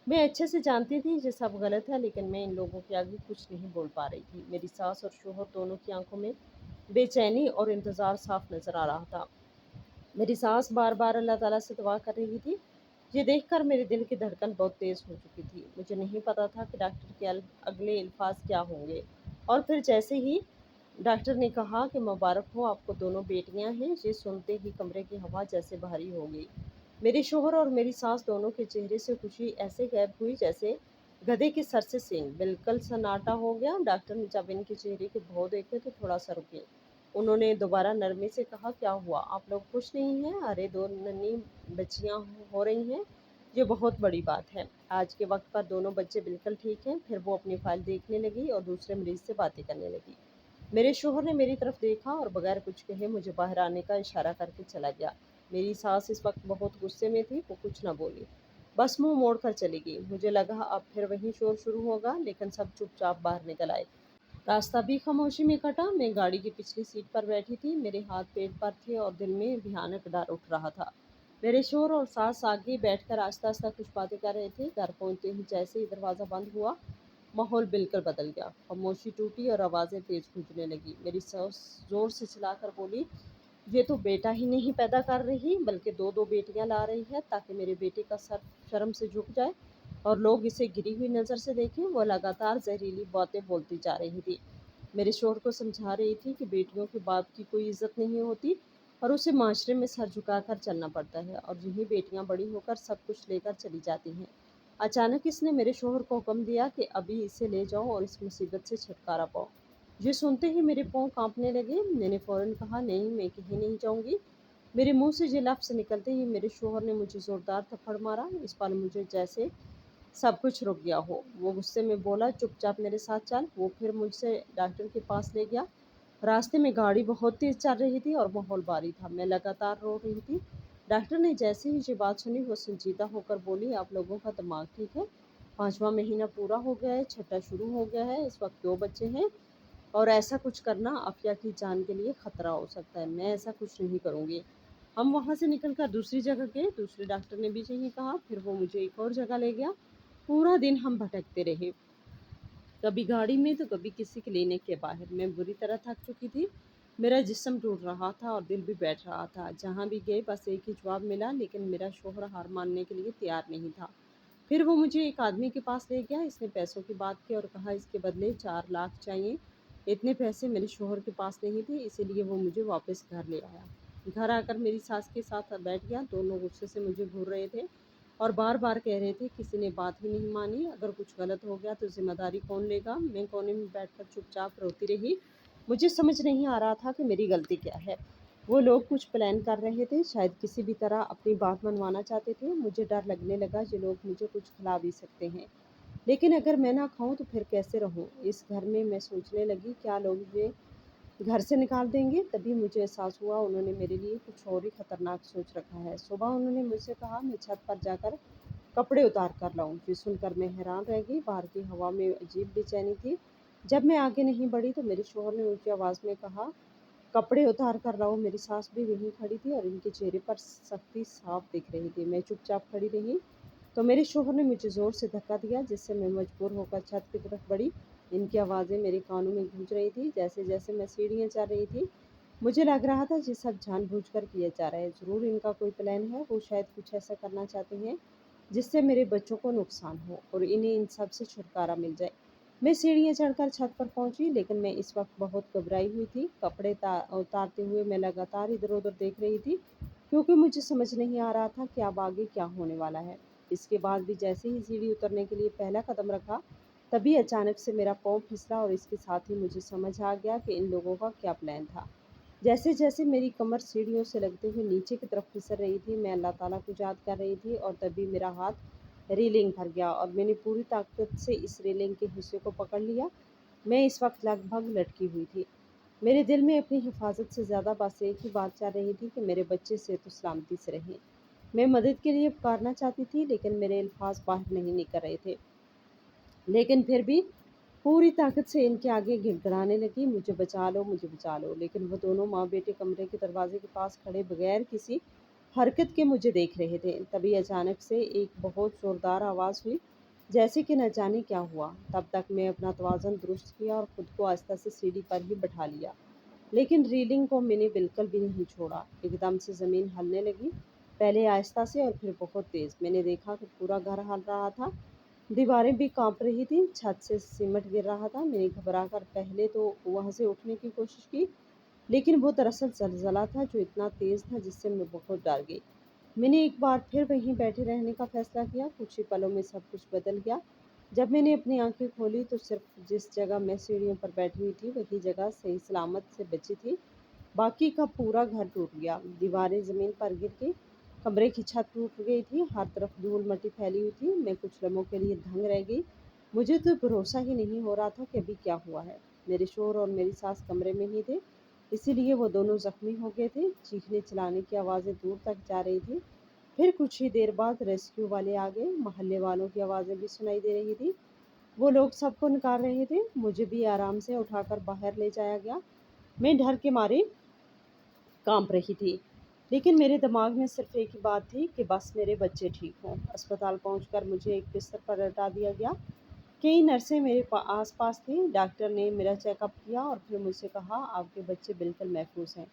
میں اچھے سے جانتی تھی یہ سب غلط ہے، لیکن میں ان لوگوں کے آگے کچھ نہیں بول پا رہی تھی۔ میری ساس اور شوہر دونوں کی آنکھوں میں بے چینی اور انتظار صاف نظر آ رہا تھا۔ میری ساس بار بار اللہ تعالیٰ سے دعا کر رہی تھی۔ یہ دیکھ کر میرے دل کی دھڑکن بہت تیز ہو چکی تھی۔ مجھے نہیں پتا تھا کہ ڈاکٹر کے اگلے الفاظ کیا ہوں گے، اور پھر جیسے ہی ڈاکٹر نے کہا کہ مبارک ہو، آپ کو دونوں بیٹیاں ہیں، یہ سنتے ہی کمرے کی ہوا جیسے بھاری ہو گئی۔ میرے شوہر اور میری ساس دونوں کے چہرے سے خوشی ایسے غائب ہوئی جیسے گدھے کے سر سے سینگ۔ بالکل سناٹا ہو گیا۔ ڈاکٹر نے جب ان کے چہرے کے بھاؤ دیکھے تو تھوڑا سا رکے۔ انہوں نے دوبارہ نرمی سے کہا، کیا ہوا؟ آپ لوگ خوش نہیں ہیں؟ ارے دو ننھی بچیاں ہو رہی ہیں، یہ بہت بڑی بات ہے۔ آج کے وقت پر دونوں بچے بالکل ٹھیک ہیں۔ پھر وہ اپنی فائل دیکھنے لگی اور دوسرے مریض سے باتیں کرنے لگی۔ میرے شوہر نے میری طرف دیکھا اور بغیر کچھ کہے مجھے باہر آنے کا اشارہ کر کے چلا گیا۔ میری ساس اس وقت بہت غصے میں تھی، وہ کچھ نہ بولی، بس منہ موڑ کر چلی گئی۔ مجھے لگا اب پھر وہی شور شروع ہوگا، لیکن سب چپ چاپ باہر نکل آئے۔ راستہ بھی خاموشی میں کٹا۔ میں گاڑی کی پچھلی سیٹ پر بیٹھی تھی، میرے ہاتھ پیٹ پر تھے اور دل میں بھیانک ڈر اٹھ رہا تھا۔ میرے شوہر اور ساس آگے بیٹھ کر آہستہ آہستہ کچھ باتیں کر رہے تھے۔ گھر پہنچتے ہی جیسے ہی دروازہ بند ہوا، ماحول بالکل بدل گیا۔ خاموشی ٹوٹی اور آوازیں تیز گونجنے لگی۔ میری ساس زور سے چلا کر بولی، یہ تو بیٹا ہی نہیں پیدا کر رہی بلکہ دو دو بیٹیاں لا رہی ہے تاکہ میرے بیٹے کا سر شرم سے جھک جائے اور لوگ اسے گری ہوئی نظر سے دیکھیں۔ وہ لگاتار زہریلی باتیں بولتی جا رہی تھی۔ میرے شوہر کو سمجھا رہی تھی کہ بیٹیوں کے باپ کی کوئی عزت نہیں ہوتی اور اسے معاشرے میں سر جھکا کر چلنا پڑتا ہے، اور یہی بیٹیاں بڑی ہو کر سب کچھ لے کر چلی جاتی ہیں۔ اچانک اس نے میرے شوہر کو حکم دیا کہ ابھی اسے لے جاؤ اور اس مصیبت سے چھٹکارا پاؤ۔ یہ سنتے ہی میرے پاؤں کانپنے لگے۔ میں نے فوراً کہا، نہیں، میں کہیں نہیں جاؤں گی۔ میرے منہ سے یہ لفظ نکلتے ہی میرے شوہر نے مجھے زوردار تھپڑ مارا۔ اس پل مجھے جیسے سب کچھ رک گیا ہو۔ وہ غصے میں بولا، چپ چاپ میرے ساتھ چل۔ وہ پھر مجھ سے ڈاکٹر کے پاس لے گیا۔ راستے میں گاڑی بہت تیز چل رہی تھی اور ماحول بھاری تھا۔ میں لگاتار رو رہی تھی۔ ڈاکٹر نے جیسے ہی یہ بات سنی، وہ سنجیدہ ہو کر بولی، آپ لوگوں کا دماغ ٹھیک ہے؟ 5واں مہینہ پورا ہو گیا ہے، 6واں شروع ہو گیا ہے، اس وقت 2 بچے ہیں اور ایسا کچھ کرنا عافیہ کی جان کے لیے خطرہ ہو سکتا ہے۔ میں ایسا کچھ نہیں کروں گی۔ ہم وہاں سے نکل کر دوسری جگہ گئے۔ دوسرے ڈاکٹر نے بھی یہی کہا۔ پھر وہ مجھے ایک اور جگہ لے گیا۔ پورا دن ہم بھٹکتے رہے، کبھی گاڑی میں تو کبھی کسی کلینک کے باہر۔ میں بری طرح تھک چکی تھی، میرا جسم ٹوٹ رہا تھا اور دل بھی بیٹھ رہا تھا۔ جہاں بھی گئے بس ایک ہی جواب ملا، لیکن میرا شوہر ہار ماننے کے لیے تیار نہیں تھا۔ پھر وہ مجھے ایک آدمی کے پاس لے گیا۔ اس نے پیسوں کی بات کی اور کہا اس کے بدلے 4 لاکھ چاہیے۔ اتنے پیسے میرے شوہر کے پاس نہیں تھے، اسی لیے وہ مجھے واپس گھر لے آیا۔ گھر آ کر میری ساس کے ساتھ بیٹھ گیا۔ دونوں غصے سے مجھے گھور رہے تھے اور بار بار کہہ رہے تھے، کسی نے بات ہی نہیں مانی، اگر کچھ غلط ہو گیا تو ذمہ داری کون لے گا؟ میں کونے میں بیٹھ کر چپ چاپ روتی رہی۔ مجھے سمجھ نہیں آ رہا تھا کہ میری غلطی کیا ہے۔ وہ لوگ کچھ پلان کر رہے تھے، شاید کسی بھی طرح اپنی بات منوانا چاہتے تھے۔ مجھے ڈر لگنے لگا، یہ لوگ مجھے کچھ کھلا بھی سکتے ہیں، لیکن اگر میں نہ کھاؤں تو پھر کیسے رہوں اس گھر میں؟ میں سوچنے لگی، کیا لوگ مجھے گھر سے نکال دیں گے؟ تبھی مجھے احساس ہوا انہوں نے میرے لیے کچھ اور ہی خطرناک سوچ رکھا ہے۔ صبح انہوں نے مجھ سے کہا میں چھت پر جا کر کپڑے اتار کر لاؤں۔ یہ سن کر میں حیران رہ گئی۔ باہر کی ہوا میں عجیب بے چینی تھی۔ جب میں آگے نہیں بڑھی تو میرے شوہر نے اونچی آواز میں کہا، کپڑے اتار کر لاؤ۔ میری ساس بھی وہیں کھڑی تھی اور ان کے چہرے پر سختی صاف دکھ رہی تھی۔ میں چپ چاپ کھڑی رہی تو میرے شوہر نے مجھے زور سے دھکا دیا، جس سے میں مجبور ہو کر چھت کی طرف بڑھی۔ ان کی آوازیں میرے کانوں میں گونج رہی تھی۔ جیسے جیسے میں سیڑھیاں چڑھ رہی تھی مجھے لگ رہا تھا یہ سب جان بوجھ کر کیا جا رہا ہے۔ ضرور ان کا کوئی پلان ہے، وہ شاید کچھ ایسا کرنا چاہتے ہیں جس سے میرے بچوں کو نقصان ہو اور انہیں ان سب سے چھٹکارا مل جائے۔ میں سیڑھیاں چڑھ کر چھت پر پہنچی، لیکن میں اس وقت بہت گھبرائی ہوئی تھی۔ کپڑے اتارتے ہوئے میں لگاتار ادھر ادھر دیکھ رہی تھی، کیونکہ مجھے سمجھ نہیں آ رہا تھا کہ اب آگے کیا ہونے والا ہے۔ اس کے بعد بھی جیسے ہی سیڑھی اترنے کے لیے پہلا قدم رکھا، تبھی اچانک سے میرا پاؤں پھسلا اور اس کے ساتھ ہی مجھے سمجھ آ گیا کہ ان لوگوں کا کیا پلان تھا۔ جیسے جیسے میری کمر سیڑھیوں سے لگتے ہوئے نیچے کی طرف پھسل رہی تھی، میں اللہ تعالیٰ کو یاد کر رہی تھی، اور تبھی میرا ہاتھ ریلنگ پر گیا اور میں نے پوری طاقت سے اس ریلنگ کے حصے کو پکڑ لیا۔ میں اس وقت لگ بھگ لٹکی ہوئی تھی۔ میرے دل میں اپنی حفاظت سے زیادہ بس ایک ہی بات چل رہی تھی کہ میرے بچے صحت و سلامتی سے رہیں۔ میں مدد کے لیے پکارنا چاہتی تھی لیکن میرے الفاظ باہر نہیں نکل رہے تھے، لیکن پھر بھی پوری طاقت سے ان کے آگے گڑگڑانے لگی، مجھے بچا لو، مجھے بچا لو۔ لیکن وہ دونوں ماں بیٹے کمرے کے دروازے کے پاس کھڑے بغیر کسی حرکت کے مجھے دیکھ رہے تھے۔ تبھی اچانک سے ایک بہت زوردار آواز ہوئی، جیسے کہ نہ جانے کیا ہوا۔ تب تک میں اپنا توازن درست کیا اور خود کو آہستہ سے سیڑھی پر ہی بٹھا لیا، لیکن ریلنگ کو میں نے بالکل بھی نہیں چھوڑا۔ ایک دم سے زمین ہلنے لگی، پہلے آہستہ سے اور پھر بہت تیز۔ میں نے دیکھا کہ پورا گھر ہل رہا تھا، دیواریں بھی کانپ رہی تھیں، چھت سے سیمٹ گر رہا تھا۔ میں نے گھبرا کر پہلے تو وہاں سے اٹھنے کی کوشش کی، لیکن وہ دراصل زلزلہ تھا جو اتنا تیز تھا جس سے میں بہت ڈر گئی۔ میں نے ایک بار پھر وہیں بیٹھے رہنے کا فیصلہ کیا۔ کچھ ہی پلوں میں سب کچھ بدل گیا۔ جب میں نے اپنی آنکھیں کھولی تو صرف جس جگہ میں سیڑھیوں پر بیٹھی ہوئی تھی وہی جگہ صحیح سلامت سے بچی تھی، باقی کا پورا گھر ٹوٹ گیا۔ دیواریں زمین پر گر گئی، کمرے کی چھت ٹوٹ گئی تھی، ہر طرف دھول مٹی پھیلی ہوئی تھی۔ میں کچھ لمحوں کے لیے دھنگ رہ گئی، مجھے تو بھروسہ ہی نہیں ہو رہا تھا کہ ابھی کیا ہوا ہے۔ میرے شوہر اور میری ساس کمرے میں ہی تھے، اسی لیے وہ دونوں زخمی ہو گئے تھے۔ چیخنے چلانے کی آوازیں دور تک جا رہی تھی۔ پھر کچھ ہی دیر بعد ریسکیو والے آ گئے، محلے والوں کی آوازیں بھی سنائی دے رہی تھی، وہ لوگ سب کو نکال رہے تھے۔ مجھے بھی آرام سے اٹھا کر باہر لے جایا گیا۔ میں ڈر کے مارے کانپ رہی تھی، لیکن میرے دماغ میں صرف ایک ہی بات تھی کہ بس میرے بچے ٹھیک ہوں۔ اسپتال پہنچ کر مجھے ایک بستر پر لٹا دیا گیا۔ کئی نرسیں میرے آس پاس تھیں۔ ڈاکٹر نے میرا چیک اپ کیا اور پھر مجھ سے کہا، آپ کے بچے بالکل محفوظ ہیں۔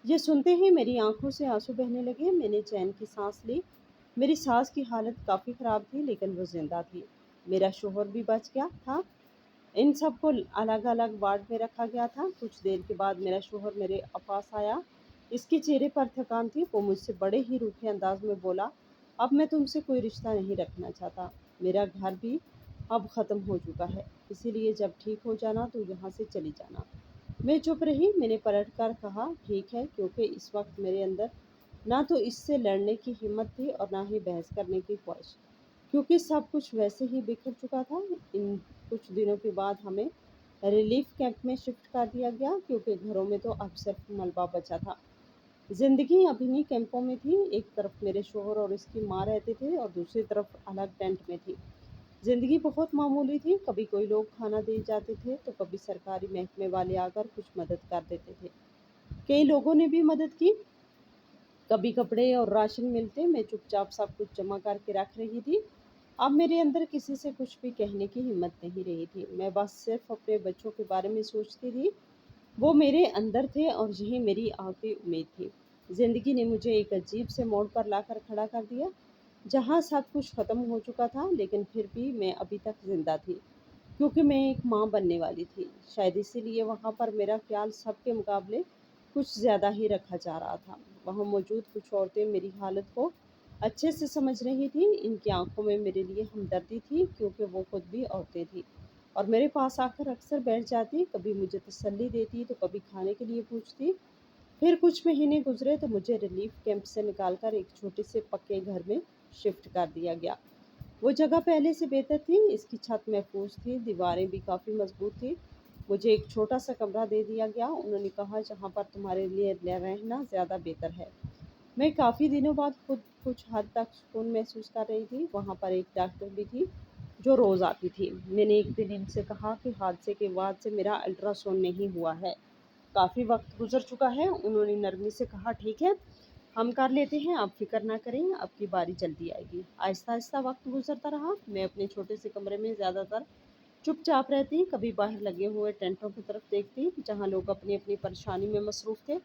یہ سنتے ہی میری آنکھوں سے آنسو بہنے لگے۔ میں نے چین کی سانس لی۔ میری ساس کی حالت کافی خراب تھی لیکن وہ زندہ تھی۔ میرا شوہر بھی بچ گیا تھا۔ ان سب کو الگ الگ وارڈ میں رکھا گیا تھا۔ کچھ دیر کے بعد میرا شوہر میرے پاس آیا، اس کے چہرے پر تھکان تھی۔ وہ مجھ سے بڑے ہی روکھے انداز میں بولا، اب میں تم سے کوئی رشتہ نہیں رکھنا چاہتا، میرا گھر بھی اب ختم ہو چکا ہے، اسی لیے جب ٹھیک ہو جانا تو یہاں سے چلی جانا۔ میں چپ رہی۔ میں نے پلٹ کر کہا، ٹھیک ہے، کیونکہ اس وقت میرے اندر نہ تو اس سے لڑنے کی ہمت تھی اور نہ ہی بحث کرنے کی خواہش، کیونکہ سب کچھ ویسے ہی بکھر چکا تھا۔ ان کچھ دنوں کے بعد ہمیں ریلیف کیمپ میں شفٹ کر دیا گیا، کیونکہ گھروں میں تو اب صرف ملبہ بچا تھا۔ زندگی اب انہی کیمپوں میں تھی۔ ایک طرف میرے شوہر اور اس کی ماں رہتے تھے اور دوسری طرف الگ ٹینٹ میں تھی۔ زندگی بہت معمولی تھی، کبھی کوئی لوگ کھانا دے جاتے تھے تو کبھی سرکاری محکمے والے آ کر کچھ مدد کر دیتے تھے۔ کئی لوگوں نے بھی مدد کی، کبھی کپڑے اور راشن ملتے۔ میں چپ چاپ سب کچھ جمع کر کے رکھ رہی تھی۔ اب میرے اندر کسی سے کچھ بھی کہنے کی ہمت نہیں رہی تھی۔ میں بس صرف اپنے بچوں کے بارے میں سوچتی تھی، وہ میرے اندر تھے اور یہی میری آخری امید تھی۔ زندگی نے مجھے ایک عجیب سے موڑ پر لا کر کھڑا کر دیا، جہاں سب کچھ ختم ہو چکا تھا لیکن پھر بھی میں ابھی تک زندہ تھی، کیونکہ میں ایک ماں بننے والی تھی۔ شاید اسی لیے وہاں پر میرا خیال سب کے مقابلے کچھ زیادہ ہی رکھا جا رہا تھا۔ وہاں موجود کچھ عورتیں میری حالت کو اچھے سے سمجھ رہی تھیں۔ ان کی آنکھوں میں میرے لیے ہمدردی تھی، کیونکہ وہ خود بھی عورتیں تھیں اور میرے پاس آ کر اکثر بیٹھ جاتی، کبھی مجھے تسلی دیتی تو کبھی کھانے کے لیے پوچھتی۔ پھر کچھ مہینے گزرے تو مجھے ریلیف کیمپ سے نکال کر ایک چھوٹے سے پکے گھر میں شفٹ کر دیا گیا۔ وہ جگہ پہلے سے بہتر تھی، اس کی چھت محفوظ تھی، دیواریں بھی کافی مضبوط تھی۔ مجھے ایک چھوٹا سا کمرہ دے دیا گیا۔ انہوں نے کہا، جہاں پر تمہارے لیے رہنا زیادہ بہتر ہے۔ میں کافی دنوں بعد خود کچھ حد تک سکون محسوس کر رہی تھی۔ وہاں پر ایک ڈاکٹر بھی تھی جو روز آتی تھی۔ میں نے ایک دن ان سے کہا کہ حادثے کے بعد سے میرا الٹرا ساؤنڈ نہیں ہوا ہے، کافی وقت گزر چکا ہے۔ انہوں نے نرمی سے کہا، ٹھیک ہے، ہم کر لیتے ہیں، آپ فکر نہ کریں، اب کی باری جلدی آئے گی۔ آہستہ آہستہ وقت گزرتا رہا۔ میں اپنے چھوٹے سے کمرے میں زیادہ تر چپ چاپ رہتی، کبھی باہر لگے ہوئے ٹینٹوں کی طرف دیکھتی جہاں لوگ اپنی اپنی پریشانی میں مصروف تھے۔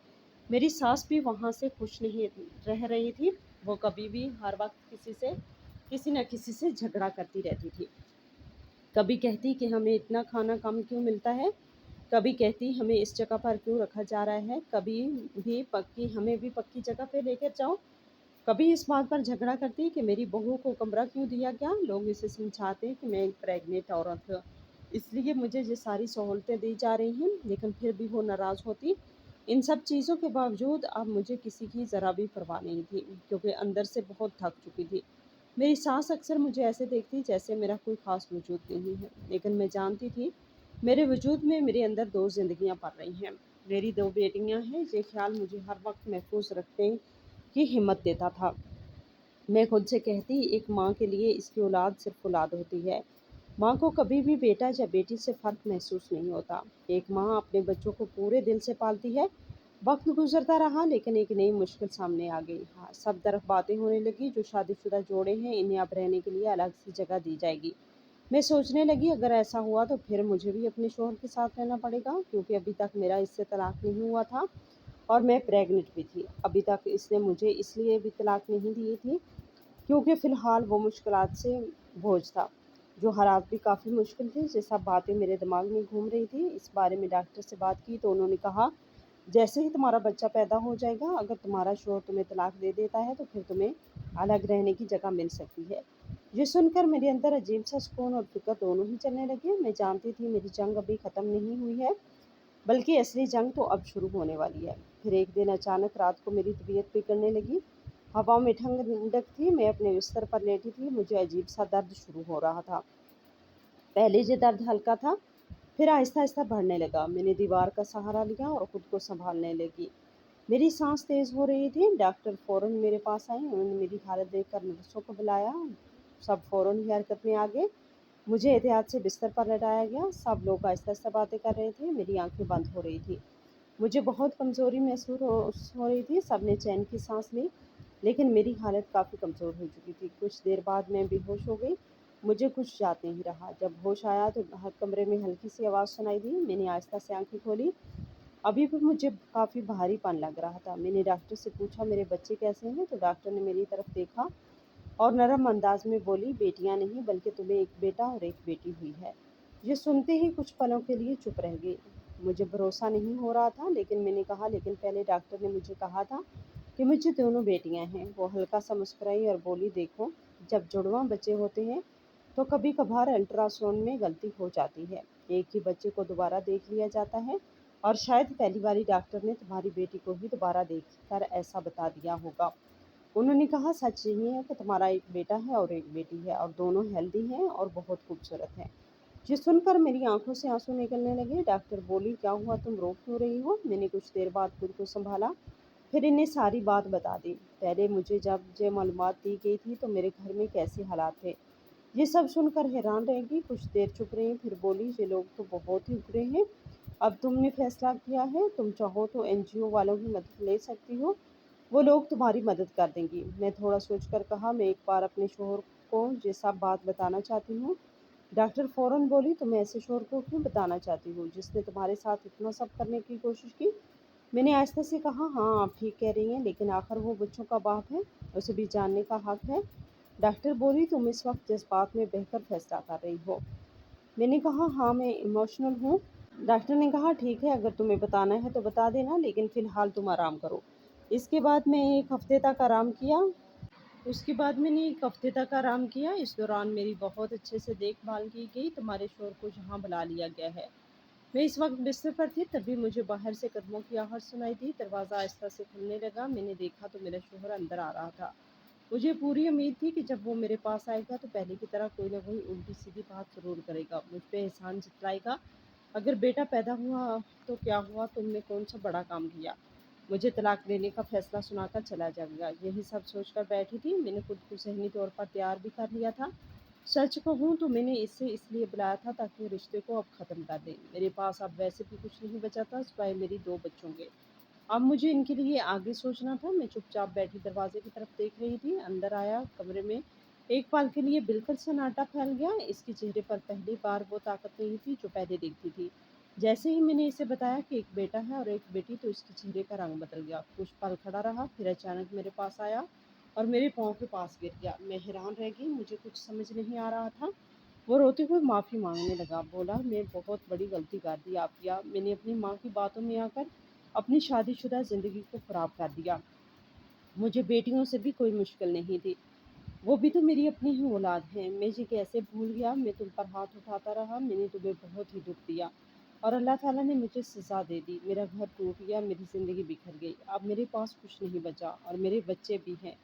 میری ساس بھی وہاں سے خوش نہیں رہ رہی تھی، وہ کبھی بھی ہر وقت کسی نہ کسی سے جھگڑا کرتی رہتی تھی۔ کبھی کہتی کہ ہمیں اتنا کھانا کم کیوں ملتا ہے، کبھی کہتی ہمیں اس جگہ پر کیوں رکھا جا رہا ہے، کبھی بھی ہمیں بھی پکی جگہ پہ لے کر جاؤ، کبھی اس بات پر جھگڑا کرتی کہ میری بہو کو کمرہ کیوں دیا گیا۔ لوگ اسے سمجھاتے کہ میں ایک پریگننٹ عورت ہوں، اس لیے مجھے یہ ساری سہولتیں دی جا رہی ہیں، لیکن پھر بھی وہ ناراض ہوتی۔ ان سب چیزوں کے باوجود اب مجھے کسی کی ذرا بھی پرواہ نہیں تھی، کیونکہ اندر سے بہت تھک چکی تھی۔ میری ساس اکثر مجھے ایسے دیکھتی جیسے میرا کوئی خاص وجود نہیں ہے، لیکن میں جانتی تھی میرے وجود میں میرے اندر دو زندگیاں پل رہی ہیں۔ میری 2 بیٹیاں ہیں، یہ خیال مجھے ہر وقت محفوظ رکھنے کی ہمت دیتا تھا۔ میں خود سے کہتی ایک ماں کے لیے اس کی اولاد صرف اولاد ہوتی ہے۔ ماں کو کبھی بھی بیٹا یا بیٹی سے فرق محسوس نہیں ہوتا۔ ایک ماں اپنے بچوں کو پورے دل سے پالتی ہے۔ وقت گزرتا رہا لیکن ایک نئی مشکل سامنے آ گئی۔ سب طرف باتیں ہونے لگی جو شادی شدہ جوڑے ہیں انہیں اب رہنے کے لیے الگ سی جگہ دی جائے گی۔ میں سوچنے لگی اگر ایسا ہوا تو پھر مجھے بھی اپنے شوہر کے ساتھ رہنا پڑے گا، کیونکہ ابھی تک میرا اس سے طلاق نہیں ہوا تھا اور میں پریگننٹ بھی تھی۔ ابھی تک اس نے مجھے اس لیے بھی طلاق نہیں دی تھی کیونکہ فی الحال وہ مشکلات سے بوجھ تھا، جو حالات بھی کافی مشکل تھے۔ یہ سب باتیں میرے دماغ میں گھوم رہی تھی۔ اس بارے میں ڈاکٹر سے بات کی تو انہوں نے کہا جیسے ہی تمہارا بچہ پیدا ہو جائے گا اگر تمہارا شوہر تمہیں طلاق دے دیتا ہے تو پھر تمہیں الگ رہنے کی جگہ مل سکتی ہے۔ یہ سن کر میرے اندر عجیب سا سکون اور فکر دونوں ہی چلنے لگے۔ میں جانتی تھی میری جنگ ابھی ختم نہیں ہوئی ہے، بلکہ اصلی جنگ تو اب شروع ہونے والی ہے۔ پھر ایک دن اچانک رات کو میری طبیعت بگڑنے لگی۔ ہوا میں ٹھنڈک تھی، میں اپنے بستر پر لیٹی تھی، مجھے عجیب سا درد شروع ہو رہا تھا۔ پہلے یہ درد ہلکا تھا، پھر آہستہ آہستہ بڑھنے لگا۔ میں نے دیوار کا سہارا لیا اور خود کو سنبھالنے لگی۔ میری سانس تیز ہو رہی تھی۔ ڈاکٹر فوراً میرے پاس آئے، انہوں نے میری حالت دیکھ کر نرسوں کو بلایا، سب فوراً ہی حرکت میں آ گئے۔ مجھے احتیاط سے بستر پر لٹایا گیا۔ سب لوگ آہستہ آہستہ باتیں کر رہے تھے، میری آنکھیں بند ہو رہی تھی، مجھے بہت کمزوری محسوس ہو رہی تھی۔ سب نے چین کی سانس لی لیکن میری حالت کافی کمزور ہو چکی تھی۔ کچھ دیر بعد میں بے ہوش ہو گئی، مجھے کچھ یاد نہیں رہا۔ جب ہوش آیا تو کمرے میں ہلکی سی آواز سنائی دی۔ میں نے آہستہ سے آنکھیں کھولی، ابھی بھی مجھے کافی بھاری پن لگ رہا تھا۔ میں نے ڈاکٹر سے پوچھا میرے بچے کیسے ہیں؟ تو ڈاکٹر نے میری طرف دیکھا اور نرم انداز میں بولی بیٹیاں نہیں بلکہ تمہیں ایک بیٹا اور ایک بیٹی ہوئی ہے۔ یہ سنتے ہی کچھ پلوں کے لیے چپ رہ گئی۔ مجھے بھروسہ نہیں ہو رہا تھا لیکن میں نے کہا لیکن پہلے ڈاکٹر نے مجھے کہا تھا کہ مجھے دونوں بیٹیاں ہیں۔ وہ ہلکا سا مسکرائی اور بولی دیکھو جب جڑواں بچے ہوتے ہیں تو کبھی کبھار الٹرا ساؤنڈ میں غلطی ہو جاتی ہے، ایک ہی بچے کو دوبارہ دیکھ لیا جاتا ہے اور شاید پہلی باری ڈاکٹر نے تمہاری بیٹی کو ہی دوبارہ دیکھ کر ایسا بتا دیا ہوگا۔ انہوں نے کہا سچ یہی ہے کہ تمہارا ایک بیٹا ہے اور ایک بیٹی ہے اور دونوں ہیلدی ہیں اور بہت خوبصورت ہیں۔ یہ سن کر میری آنکھوں سے آنسو نکلنے لگے۔ ڈاکٹر بولی کیا ہوا، تم رو کیوں رہی ہو؟ میں نے کچھ دیر بعد خود کو سنبھالا، پھر انہیں ساری بات بتا دی۔ پہلے مجھے جب یہ معلومات دی گئی تھی تو میرے گھر میں کیسے حالات تھے۔ یہ سب سن کر حیران رہ گئی، کچھ دیر چپ رہی، پھر بولی یہ لوگ تو بہت ہی اگرے ہیں۔ اب تم نے فیصلہ کیا ہے، تم چاہو تو NGO والوں کی مدد لے سکتی ہو، وہ لوگ تمہاری مدد کر دیں گی۔ میں تھوڑا سوچ کر کہا میں ایک بار اپنے شوہر کو یہ سب بات بتانا چاہتی ہوں۔ ڈاکٹر فوراً بولی تم ایسے شوہر کو کیوں بتانا چاہتی ہو جس نے تمہارے ساتھ اتنا سب کرنے کی کوشش کی؟ میں نے آہستہ سے کہا ہاں آپ ٹھیک کہہ رہی ہیں لیکن آخر وہ بچوں کا باپ ہے، اسے بھی جاننے کا حق ہے۔ ڈاکٹر بولی تم اس وقت جس بات میں بہتر فیصلہ کر رہی ہو۔ میں نے کہا ہاں میں ایموشنل ہوں۔ ڈاکٹر نے کہا ٹھیک ہے اگر تمہیں بتانا ہے تو بتا دینا لیکن فی الحال تم آرام کرو۔ اس کے بعد میں ایک ہفتے تک آرام کیا اس کے بعد میں نے ایک ہفتے تک آرام کیا۔ اس دوران میری بہت اچھے سے دیکھ بھال کی گئی۔ تمہارے شوہر کو یہاں بلا لیا گیا ہے۔ میں اس وقت بستر پر تھی تبھی مجھے باہر سے قدموں کی آہٹ سنائی دی۔ دروازہ آہستہ سے کھلنے لگا، میں نے دیکھا تو میرا شوہر اندر آ رہا تھا۔ مجھے پوری امید تھی کہ جب وہ میرے پاس آئے گا تو پہلے کی طرح کوئی نہ کوئی الٹی سیدھی بات ضرور کرے گا، مجھ پہ احسان جتلائے گا۔ اگر بیٹا پیدا ہوا تو کیا ہوا، تم نے کون سا بڑا کام کیا، مجھے طلاق لینے کا فیصلہ سنا کر چلا جائے گا۔ یہی سب سوچ کر بیٹھی تھی۔ میں نے خود کو ذہنی طور پر تیار بھی کر لیا تھا۔ سچ کہوں تو میں نے اسے اس لیے بلایا تھا تاکہ وہ رشتے کو اب ختم کر دے۔ میرے پاس اب ویسے بھی کچھ نہیں بچا تھا سوائے میری 2 بچوں کے۔ اب مجھے ان کے لیے آگے سوچنا تھا۔ میں چپ چاپ بیٹھی دروازے کی طرف دیکھ رہی تھی۔ اندر آیا، کمرے میں ایک پل کے لیے بالکل سناٹا پھیل گیا۔ اس کے چہرے پر پہلی بار وہ طاقت نہیں تھی جو پہلے دیکھتی تھی۔ جیسے ہی میں نے اسے بتایا کہ ایک بیٹا ہے اور ایک بیٹی تو اس کے چہرے کا رنگ بدل گیا، کچھ پل کھڑا رہا پھر اچانک میرے پاس آیا اور میرے پاؤں کے پاس گر گیا۔ میں حیران رہ گئی، مجھے کچھ سمجھ نہیں آ رہا تھا۔ وہ روتے ہوئے معافی مانگنے لگا، بولا میں بہت بڑی غلطی کر دی عافیہ، میں نے اپنی ماں کی باتوں میں آ کر اپنی شادی شدہ زندگی کو خراب کر دیا۔ مجھے بیٹیوں سے بھی کوئی مشکل نہیں تھی، وہ بھی تو میری اپنی ہی اولاد ہیں، میں یہ کیسے بھول گیا، میں تم پر ہاتھ اٹھاتا رہا، میں نے تمہیں بہت ہی دکھ دیا اور اللہ تعالیٰ نے مجھے سزا دے دی، میرا گھر ٹوٹ گیا، میری زندگی بکھر گئی، اب میرے پاس کچھ نہیں بچا اور میرے بچے بھی ہیں،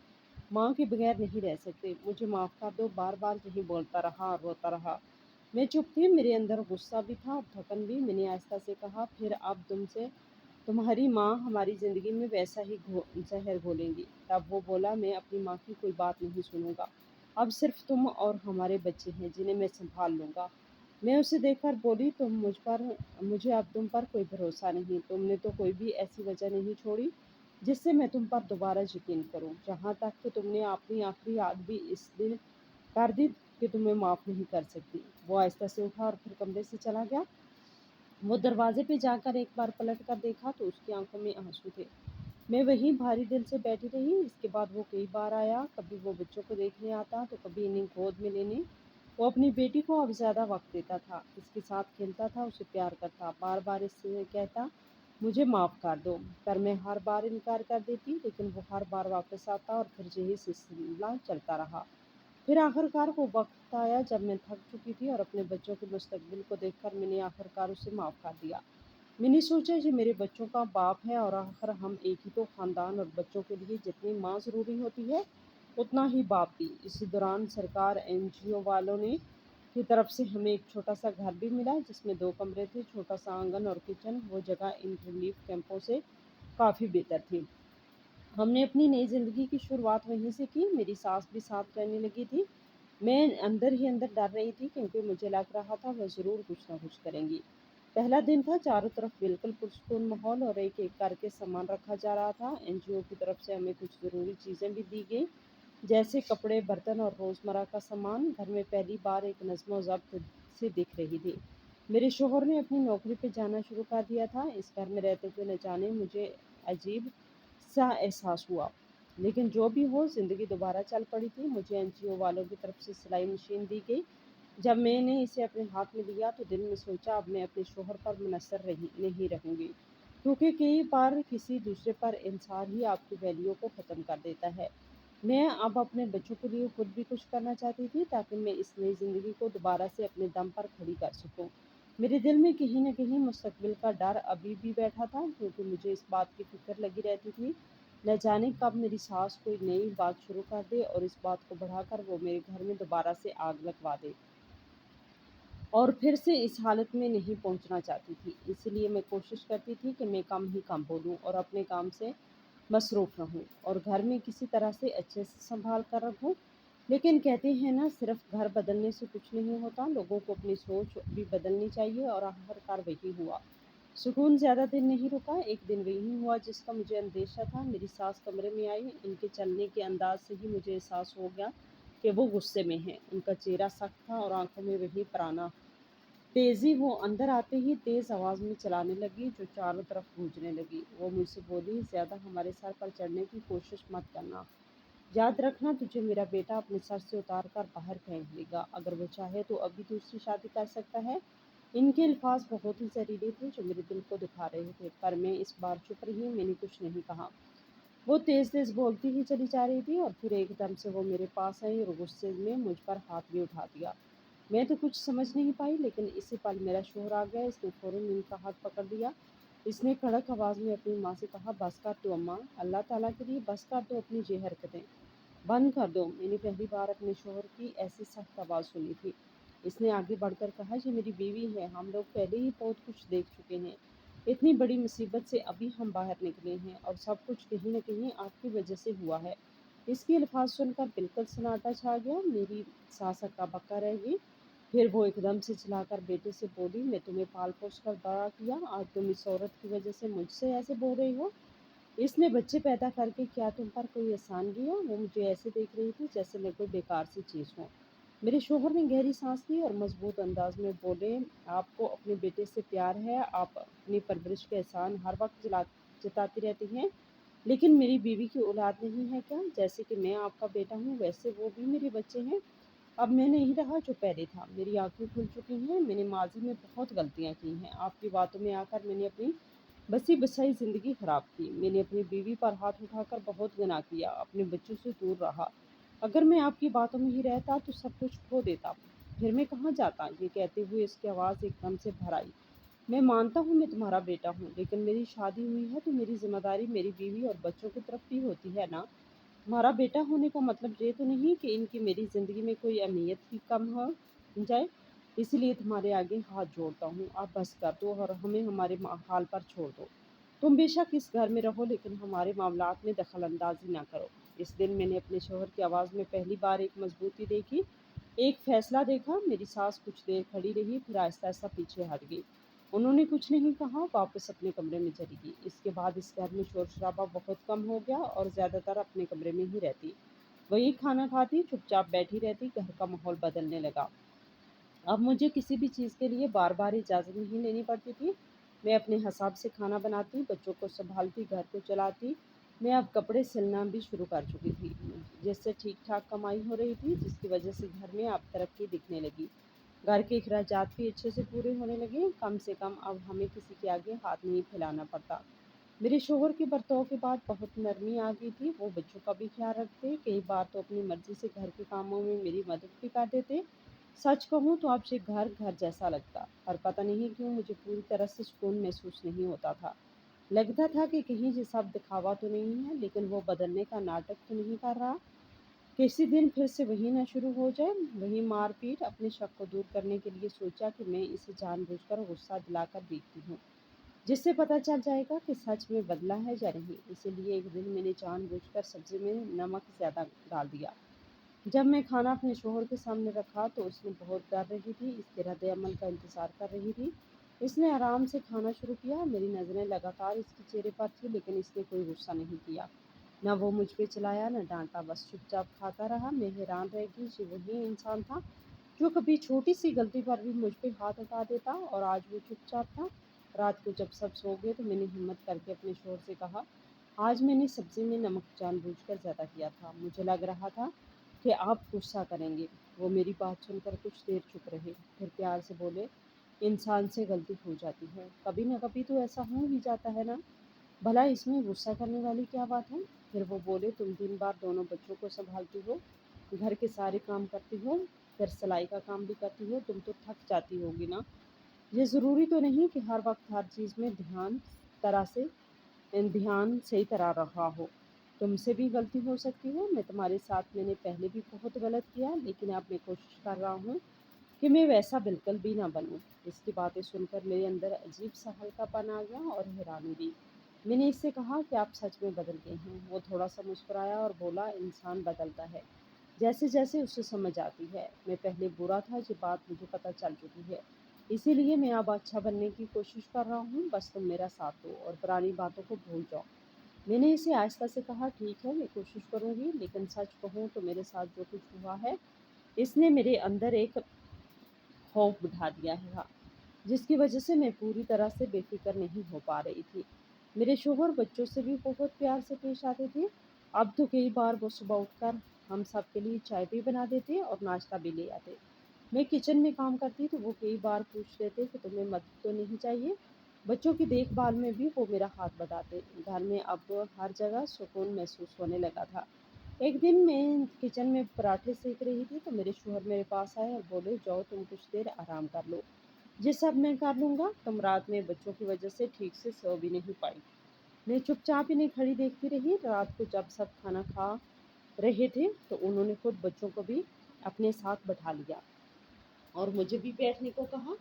ماں کے بغیر نہیں رہ سکتے، مجھے معاف کر دو۔ بار بار یہی بولتا رہا اور روتا رہا۔ میں چپ تھی، میرے اندر غصہ بھی تھا اور تھکن بھی۔ میں نے آہستہ سے کہا پھر اب تم سے تمہاری ماں ہماری زندگی میں ویسا ہی زہر گھولیں گی۔ تب وہ بولا، میں اپنی ماں کی کوئی بات نہیں سنوں گا، اب صرف تم اور ہمارے بچے ہیں جنہیں میں سنبھال لوں گا۔ میں اسے دیکھ کر بولی، مجھے اب تم پر کوئی بھروسہ نہیں، تم نے تو کوئی بھی ایسی وجہ نہیں چھوڑی جس سے میں تم پر دوبارہ یقین کروں، جہاں تک کہ تم نے اپنی آخری یاد بھی اس دن کر دی کہ تمہیں معاف نہیں کر سکتی۔ وہ آہستہ سے اٹھا اور پھر کمرے سے چلا گیا۔ وہ دروازے پہ جا کر ایک بار پلٹ کر دیکھا تو اس کی آنکھوں میں آنسو تھے۔ میں وہیں بھاری دل سے بیٹھی رہی۔ اس کے بعد وہ کئی بار آیا، کبھی وہ بچوں کو دیکھنے آتا تو کبھی انہیں گود میں لینے۔ وہ اپنی بیٹی کو اب زیادہ وقت دیتا تھا، اس کے ساتھ کھیلتا تھا، اسے پیار کرتا، بار بار اس سے کہتا مجھے معاف کر دو، پر میں ہر بار انکار کر دیتی، لیکن وہ ہر بار واپس آتا اور پھر یہی سلسلہ چلتا رہا۔ پھر آخرکار وہ وقت آیا جب میں تھک چکی تھی اور اپنے بچوں کے مستقبل کو دیکھ کر میں نے آخرکار اسے معاف کر دیا۔ میں نے سوچا یہ میرے بچوں کا باپ ہے اور آخر ہم ایک ہی تو خاندان، اور بچوں کے لیے جتنی ماں ضروری ہوتی ہے اتنا ہی باپ بھی۔ اسی دوران سرکار NGO والوں نے کی طرف سے ہمیں ایک چھوٹا سا گھر بھی ملا جس میں 2 کمرے تھے، چھوٹا سا آنگن اور کچن۔ وہ جگہ ان ریلیف کیمپوں سے کافی بہتر تھی۔ ہم نے اپنی نئی زندگی کی شروعات وہیں سے کی۔ میری ساس بھی ساتھ رہنے لگی تھی۔ میں اندر ہی اندر ڈر رہی تھی کیونکہ مجھے لگ رہا تھا وہ ضرور کچھ نہ کچھ کریں گی۔ پہلا دن تھا، چاروں طرف بالکل پرسکون ماحول اور ایک ایک کر کے سامان رکھا جا رہا تھا۔ NGO کی طرف سے ہمیں کچھ ضروری چیزیں بھی دی گئیں جیسے کپڑے، برتن اور روزمرہ کا سامان۔ گھر میں پہلی بار ایک نظم و ضبط سی دکھ رہی تھی۔ میرے شوہر نے اپنی نوکری پہ جانا شروع کر دیا تھا۔ اس گھر میں رہتے ہوئے نہ جانے مجھے عجیب سا احساس ہوا، لیکن جو بھی ہو زندگی دوبارہ چل پڑی تھی۔ مجھے NGO والوں کی طرف سے سلائی مشین دی گئی۔ جب میں نے اسے اپنے ہاتھ میں لیا تو دل میں سوچا اب میں اپنے شوہر پر منحصر نہیں رہوں گی، کیونکہ کئی بار کسی دوسرے پر انحصار ہی آپ کی ویلیو کو ختم کر دیتا ہے۔ میں اب اپنے بچوں کے لیے خود بھی کچھ کرنا چاہتی تھی تاکہ میں اس نئی زندگی کو دوبارہ سے اپنے دم پر کھڑی کر سکوں۔ میرے دل میں کہیں نہ کہیں مستقبل کا ڈر ابھی بھی بیٹھا تھا، کیونکہ مجھے اس بات کی فکر لگی رہتی تھی نہ جانے کب میری ساس کوئی نئی بات شروع کر دے اور اس بات کو بڑھا کر وہ میرے گھر میں دوبارہ سے آگ لگوا دے، اور پھر سے اس حالت میں نہیں پہنچنا چاہتی تھی۔ اسی لیے میں کوشش کرتی تھی کہ میں کم ہی کم بولوں اور اپنے کام سے مصروف رہوں اور گھر میں کسی طرح سے اچھے سے سنبھال کر رکھوں۔ لیکن کہتے ہیں نا، صرف گھر بدلنے سے کچھ نہیں ہوتا، لوگوں کو اپنی سوچ بھی بدلنی چاہیے، اور آخرکار وہی ہوا۔ سکون زیادہ دن نہیں رکا۔ ایک دن وہی ہوا جس کا مجھے اندیشہ تھا۔ میری ساس کمرے میں آئی۔ ان کے چلنے کے انداز سے ہی مجھے احساس ہو گیا کہ وہ غصے میں ہیں۔ ان کا چہرہ سخت تھا اور آنکھوں میں وہی پرانا تیزی۔ وہ اندر آتے ہی تیز آواز میں چلانے لگی جو چاروں طرف گونجنے لگی۔ وہ مجھ سے بولی، زیادہ ہمارے سر پر چڑھنے کی کوشش مت کرنا، یاد رکھنا تجھے میرا بیٹا اپنے سر سے اتار کر باہر پھینک دے گا، اگر وہ چاہے تو ابھی دوسری شادی کر سکتا ہے۔ ان کے الفاظ بہت ہی زہریلے تھے جو میرے دل کو دکھا رہے تھے، پر میں اس بار چپ رہی، میں نے کچھ نہیں کہا۔ وہ تیز تیز بولتی ہی چلی جا رہی تھی اور پھر ایک دم سے وہ میرے پاس آئی اور غصے میں مجھ پر ہاتھ بھی اٹھا دیا۔ میں تو کچھ سمجھ نہیں پائی، لیکن اسی پل میرا شوہر آ گیا۔ اس نے فوراً ان کا ہاتھ پکڑ لیا۔ اس نے کڑک آواز میں اپنی ماں سے کہا، بس کر دو اماں، اللہ تعالیٰ کے لیے بس کر دو اپنی یہ حرکتیں، بند کر دو۔ میں نے پہلی بار اپنے شوہر کی ایسی سخت آواز سنی تھی۔ اس نے آگے بڑھ کر کہا، یہ میری بیوی ہے، ہم لوگ پہلے ہی بہت کچھ دیکھ چکے ہیں، اتنی بڑی مصیبت سے ابھی ہم باہر نکلے ہیں اور سب کچھ کہیں نہ کہیں آپ کی وجہ سے ہوا ہے۔ اس کے الفاظ سن کر بالکل سناٹا چھا گیا۔ میری ساس ہکا بکا رہ گئی۔ پھر وہ ایک دم سے چلا کر بیٹے سے بولی، میں تمہیں پال پوس کر بڑا کیا، آج تم اس عورت کی وجہ سے مجھ سے ایسے بول رہی ہو؟ اس نے بچے پیدا کر کے کیا تم پر کوئی احسان کیا؟ وہ مجھے ایسے دیکھ رہی تھی جیسے میں کوئی بیکار سی چیز ہوں۔ میرے شوہر نے گہری سانس لی اور مضبوط انداز میں بولے، آپ کو اپنے بیٹے سے پیار ہے، آپ اپنی پرورش کے احسان ہر وقت جتاتی رہتی ہیں، لیکن میری بیوی کی اولاد نہیں ہے کیا؟ جیسے کہ میں آپ کا بیٹا ہوں ویسے وہ بھی میرے بچے ہیں۔ اب میں نہیں رہا جو پہلے تھا، میری آنکھیں کھل چکی ہیں، میں نے ماضی میں بہت غلطیاں کی ہیں، آپ کی باتوں میں آ کر میں نے اپنی بسی بسائی زندگی خراب کی، میں نے اپنی بیوی پر ہاتھ اٹھا کر بہت گناہ کیا، اپنے بچوں سے دور رہا، اگر میں آپ کی باتوں میں ہی رہتا تو سب کچھ کھو دیتا، پھر میں کہاں جاتا؟ یہ کہتے ہوئے اس کی آواز ایک دم سے بھر آئی۔ میں مانتا ہوں میں تمہارا بیٹا ہوں، لیکن میری شادی ہوئی ہے تو میری ذمہ داری میری بیوی اور بچوں کی طرف بھی ہوتی ہے نا۔ تمہارا بیٹا ہونے کا مطلب یہ تو نہیں کہ ان کی میری زندگی میں کوئی اہمیت ہی کم ہو جائے، اسی لیے تمہارے آگے ہاتھ جوڑتا ہوں، آپ بس کر دو اور ہمیں ہمارے حال پر چھوڑ دو۔ तुम बेशक इस घर में रहो लेकिन हमारे मामलात में दखल अंदाजी ना करो। इस दिन मैंने अपने शौहर की आवाज़ में पहली बार एक मजबूती देखी, एक फैसला देखा। मेरी सास कुछ देर खड़ी रही, फिर आहिस्ता आहिस्ता पीछे हट गई। उन्होंने कुछ नहीं कहा, वापस अपने कमरे में चली गई। इसके बाद इस घर में शोर शराबा बहुत कम हो गया और ज़्यादातर अपने कमरे में ही रहती। वही खाना खाती, चुपचाप बैठी रहती। घर का माहौल बदलने लगा। अब मुझे किसी भी चीज़ के लिए बार बार इजाज़त नहीं लेनी पड़ती थी। मैं अपने हिसाब से खाना बनाती, बच्चों को संभालती, घर को चलाती। मैं अब कपड़े सिलना भी शुरू कर चुकी थी, जिससे ठीक ठाक कमाई हो रही थी, जिसकी वजह से घर में अब तरक्की दिखने लगी। घर के अखराजात भी अच्छे से पूरे होने लगे। कम से कम अब हमें किसी के आगे हाथ नहीं फैलाना पड़ता। मेरे शोहर के बर्ताव के बाद बहुत नरमी आ गई थी। वो बच्चों का भी ख्याल रखते, कई बार तो अपनी मर्जी से घर के कामों में मेरी मदद भी कर देते। सच कहूँ तो अब से घर घर जैसा लगता, पर पता नहीं क्यों मुझे पूरी तरह से सुकून महसूस नहीं होता था। लगता था कि कहीं ये सब दिखावा तो नहीं है, लेकिन वो बदलने का नाटक तो नहीं कर रहा। किसी दिन फिर से वही ना शुरू हो जाए, वही मारपीट। अपने शक को दूर करने के लिए सोचा कि मैं इसे जानबूझकर गुस्सा दिलाकर देखती हूँ, जिससे पता चल जाएगा कि सच में बदला है या नहीं। इसीलिए एक दिन मैंने जानबूझकर सब्जी में नमक ज़्यादा डाल दिया। जब मैं खाना अपने शोहर के सामने रखा तो उसने बहुत डर रही थी, इसके रद्द अमल का इंतज़ार कर रही थी। इसने आराम से खाना शुरू किया। मेरी नज़रें लगातार इसके चेहरे पर थी, लेकिन इसने कोई गुस्सा नहीं किया। ना वो मुझ पे चिल्लाया, ना डांटा, बस चुपचाप खाता रहा। मैं हैरान रह गई कि वही इंसान था जो कभी छोटी सी गलती पर भी मुझ पे हाथ उठा देता, और आज वो चुपचाप था। रात को जब सब सो गए तो मैंने हिम्मत करके अपने शोहर से कहा, आज मैंने सब्जी में नमक जानबूझकर ज़्यादा किया था। मुझे लग रहा था कि आप गुस्सा करेंगे। वो मेरी बात सुनकर कुछ देर चुप रहे, फिर प्यार से बोले, इंसान से गलती हो जाती है, कभी ना कभी तो ऐसा हो ही जाता है ना, भला इसमें गुस्सा करने वाली क्या बात है। फिर वो बोले, तुम दिन भर दोनों बच्चों को संभालती हो, घर के सारे काम करती हो, फिर सिलाई का काम भी करती हो, तुम तो थक जाती होगी ना। ये ज़रूरी तो नहीं कि हर वक्त हर चीज़ में ध्यान सही तरह रहा हो। तुमसे भी गलती हो सकती है। मैं तुम्हारे साथ मैंने पहले भी बहुत गलत किया, लेकिन अब मैं कोशिश कर रहा हूँ कि मैं वैसा बिल्कुल भी ना बनूँ। इसकी बातें सुनकर मेरे अंदर अजीब सा हल्कापन आ गया और हैरानी भी। मैंने इससे कहा कि आप सच में बदल गए हैं। वो थोड़ा सा मुस्कुराया और बोला, इंसान बदलता है जैसे जैसे उसे समझ आती है। मैं पहले बुरा था, ये बात मुझे पता चल चुकी है, इसीलिए मैं अब अच्छा बनने की कोशिश कर रहा हूँ। बस तुम मेरा साथ दो और पुरानी बातों को भूल जाओ। मैंने इसे आहिस्ता से कहा, ठीक है, मैं कोशिश करूँगी, लेकिन सच कहूँ तो मेरे साथ जो कुछ हुआ है, इसने मेरे अंदर एक खौफ बिठा दिया है, जिसकी वजह से मैं पूरी तरह से बेफिक्र नहीं हो पा रही थी। मेरे शोहर बच्चों से भी बहुत प्यार से पेश आते थे। अब तो कई बार वो सुबह उठकर हम सब के लिए चाय भी बना देते और नाश्ता भी ले आते। मैं किचन में काम करती तो वो कई बार पूछ लेते कि तुम्हें मदद तो नहीं चाहिए। बच्चों की देखभाल में भी वो मेरा हाथ बटाते। घर में अब हर जगह सुकून महसूस होने लगा था। एक दिन मैं किचन में पराठे सेक रही थी तो मेरे शोहर मेरे पास आए और बोले, जाओ तुम कुछ देर आराम कर लो, ये सब मैं कर लूँगा। तुम रात में बच्चों की वजह से ठीक से सो भी नहीं पाई। मैं चुपचाप इन्हें खड़ी देखती रही। रात को जब सब खाना खा रहे थे तो उन्होंने खुद बच्चों को भी अपने साथ बैठा लिया और मुझे भी बैठने को कहा।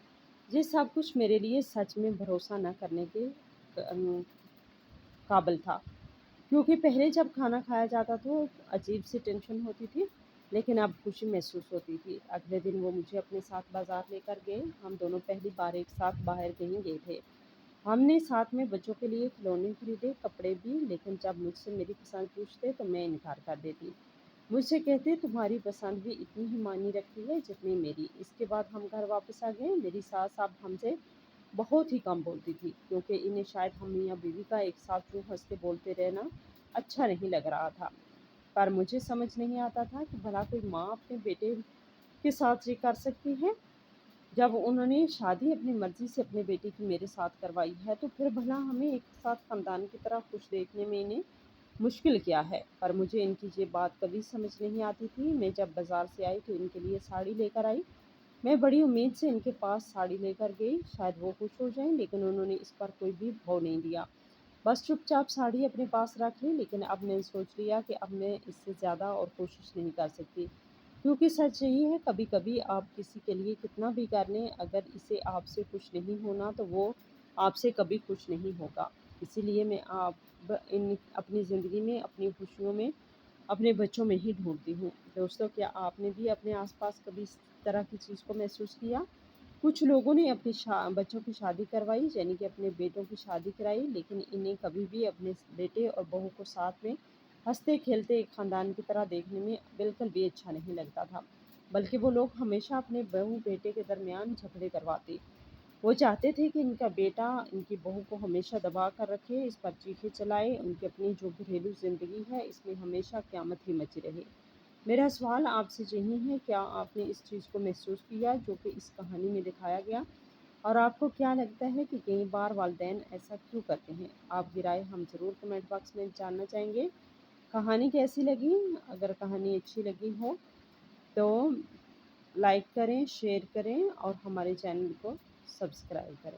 ये सब कुछ मेरे लिए सच में भरोसा न करने के काबिल था, क्योंकि पहले जब खाना खाया जाता तो अजीब सी टेंशन होती थी, लेकिन अब खुशी महसूस होती थी। अगले दिन वो मुझे अपने साथ बाजार लेकर गए। हम दोनों पहली बार एक साथ बाहर कहीं गए थे। हमने साथ में बच्चों के लिए खिलौने खरीदे, कपड़े भी। लेकिन जब मुझसे मेरी पसंद पूछते तो मैं इनकार कर देती। मुझसे कहते, तुम्हारी पसंद भी इतनी ही मायने रखती है जितनी मेरी। इसके बाद हम घर वापस आ गए। मेरी सास अब हमसे बहुत ही कम बोलती थी, क्योंकि इन्हें शायद हम मियाँ बीवी का एक साथ यूँ हंस के बोलते रहना अच्छा नहीं लग रहा था। पर मुझे समझ नहीं आता था कि भला कोई माँ अपने बेटे के साथ ये कर सकती है। जब उन्होंने शादी अपनी मर्जी से अपने बेटे की मेरे साथ करवाई है, तो फिर भला हमें एक साथ खानदान की तरह खुश देखने में इन्हें मुश्किल क्या है। पर मुझे इनकी ये बात कभी समझ नहीं आती थी। मैं जब बाजार से आई तो इनके लिए साड़ी लेकर आई। मैं बड़ी उम्मीद से इनके पास साड़ी लेकर गई, शायद वो खुश हो जाएं, लेकिन उन्होंने इस पर कोई भी भाव नहीं दिया, बस चुपचाप साड़ी अपने पास रख ली। लेकिन अब मैंने सोच लिया कि अब मैं इससे ज़्यादा और कोशिश नहीं कर सकती, क्योंकि सच यही है, कभी कभी आप किसी के लिए कितना भी कर लें, अगर इसे आपसे खुश नहीं होना तो वो आपसे कभी खुश नहीं होगा। اسی لیے میں اپنی زندگی میں اپنی خوشیوں میں اپنے بچوں میں ہی ڈھونڈتی ہوں۔ دوستوں، کیا آپ نے بھی اپنے آس پاس کبھی اس طرح کی چیز کو محسوس کیا؟ کچھ لوگوں نے اپنی بچوں کی شادی کروائی، یعنی کہ اپنے بیٹوں کی شادی کرائی، لیکن انہیں کبھی بھی اپنے بیٹے اور بہو کو ساتھ میں ہنستے کھیلتے ایک خاندان کی طرح دیکھنے میں بالکل بھی اچھا نہیں لگتا تھا، بلکہ وہ لوگ ہمیشہ اپنے بہو بیٹے کے درمیان جھگڑے کرواتے۔ وہ چاہتے تھے کہ ان کا بیٹا ان کی بہو کو ہمیشہ دبا کر رکھے، اس پر چیخے چلائے، ان کی اپنی جو گھریلو زندگی ہے اس میں ہمیشہ قیامت ہی مچی رہے۔ میرا سوال آپ سے یہی ہے، کیا آپ نے اس چیز کو محسوس کیا جو کہ اس کہانی میں دکھایا گیا؟ اور آپ کو کیا لگتا ہے کہ کئی بار والدین ایسا کیوں کرتے ہیں؟ آپ کی رائے ہم ضرور کمنٹ باکس میں جاننا چاہیں گے۔ کہانی کیسی لگی؟ اگر کہانی اچھی لگی ہو تو لائک کریں، شیئر کریں اور ہمارے چینل کو سبسکرائب کریں۔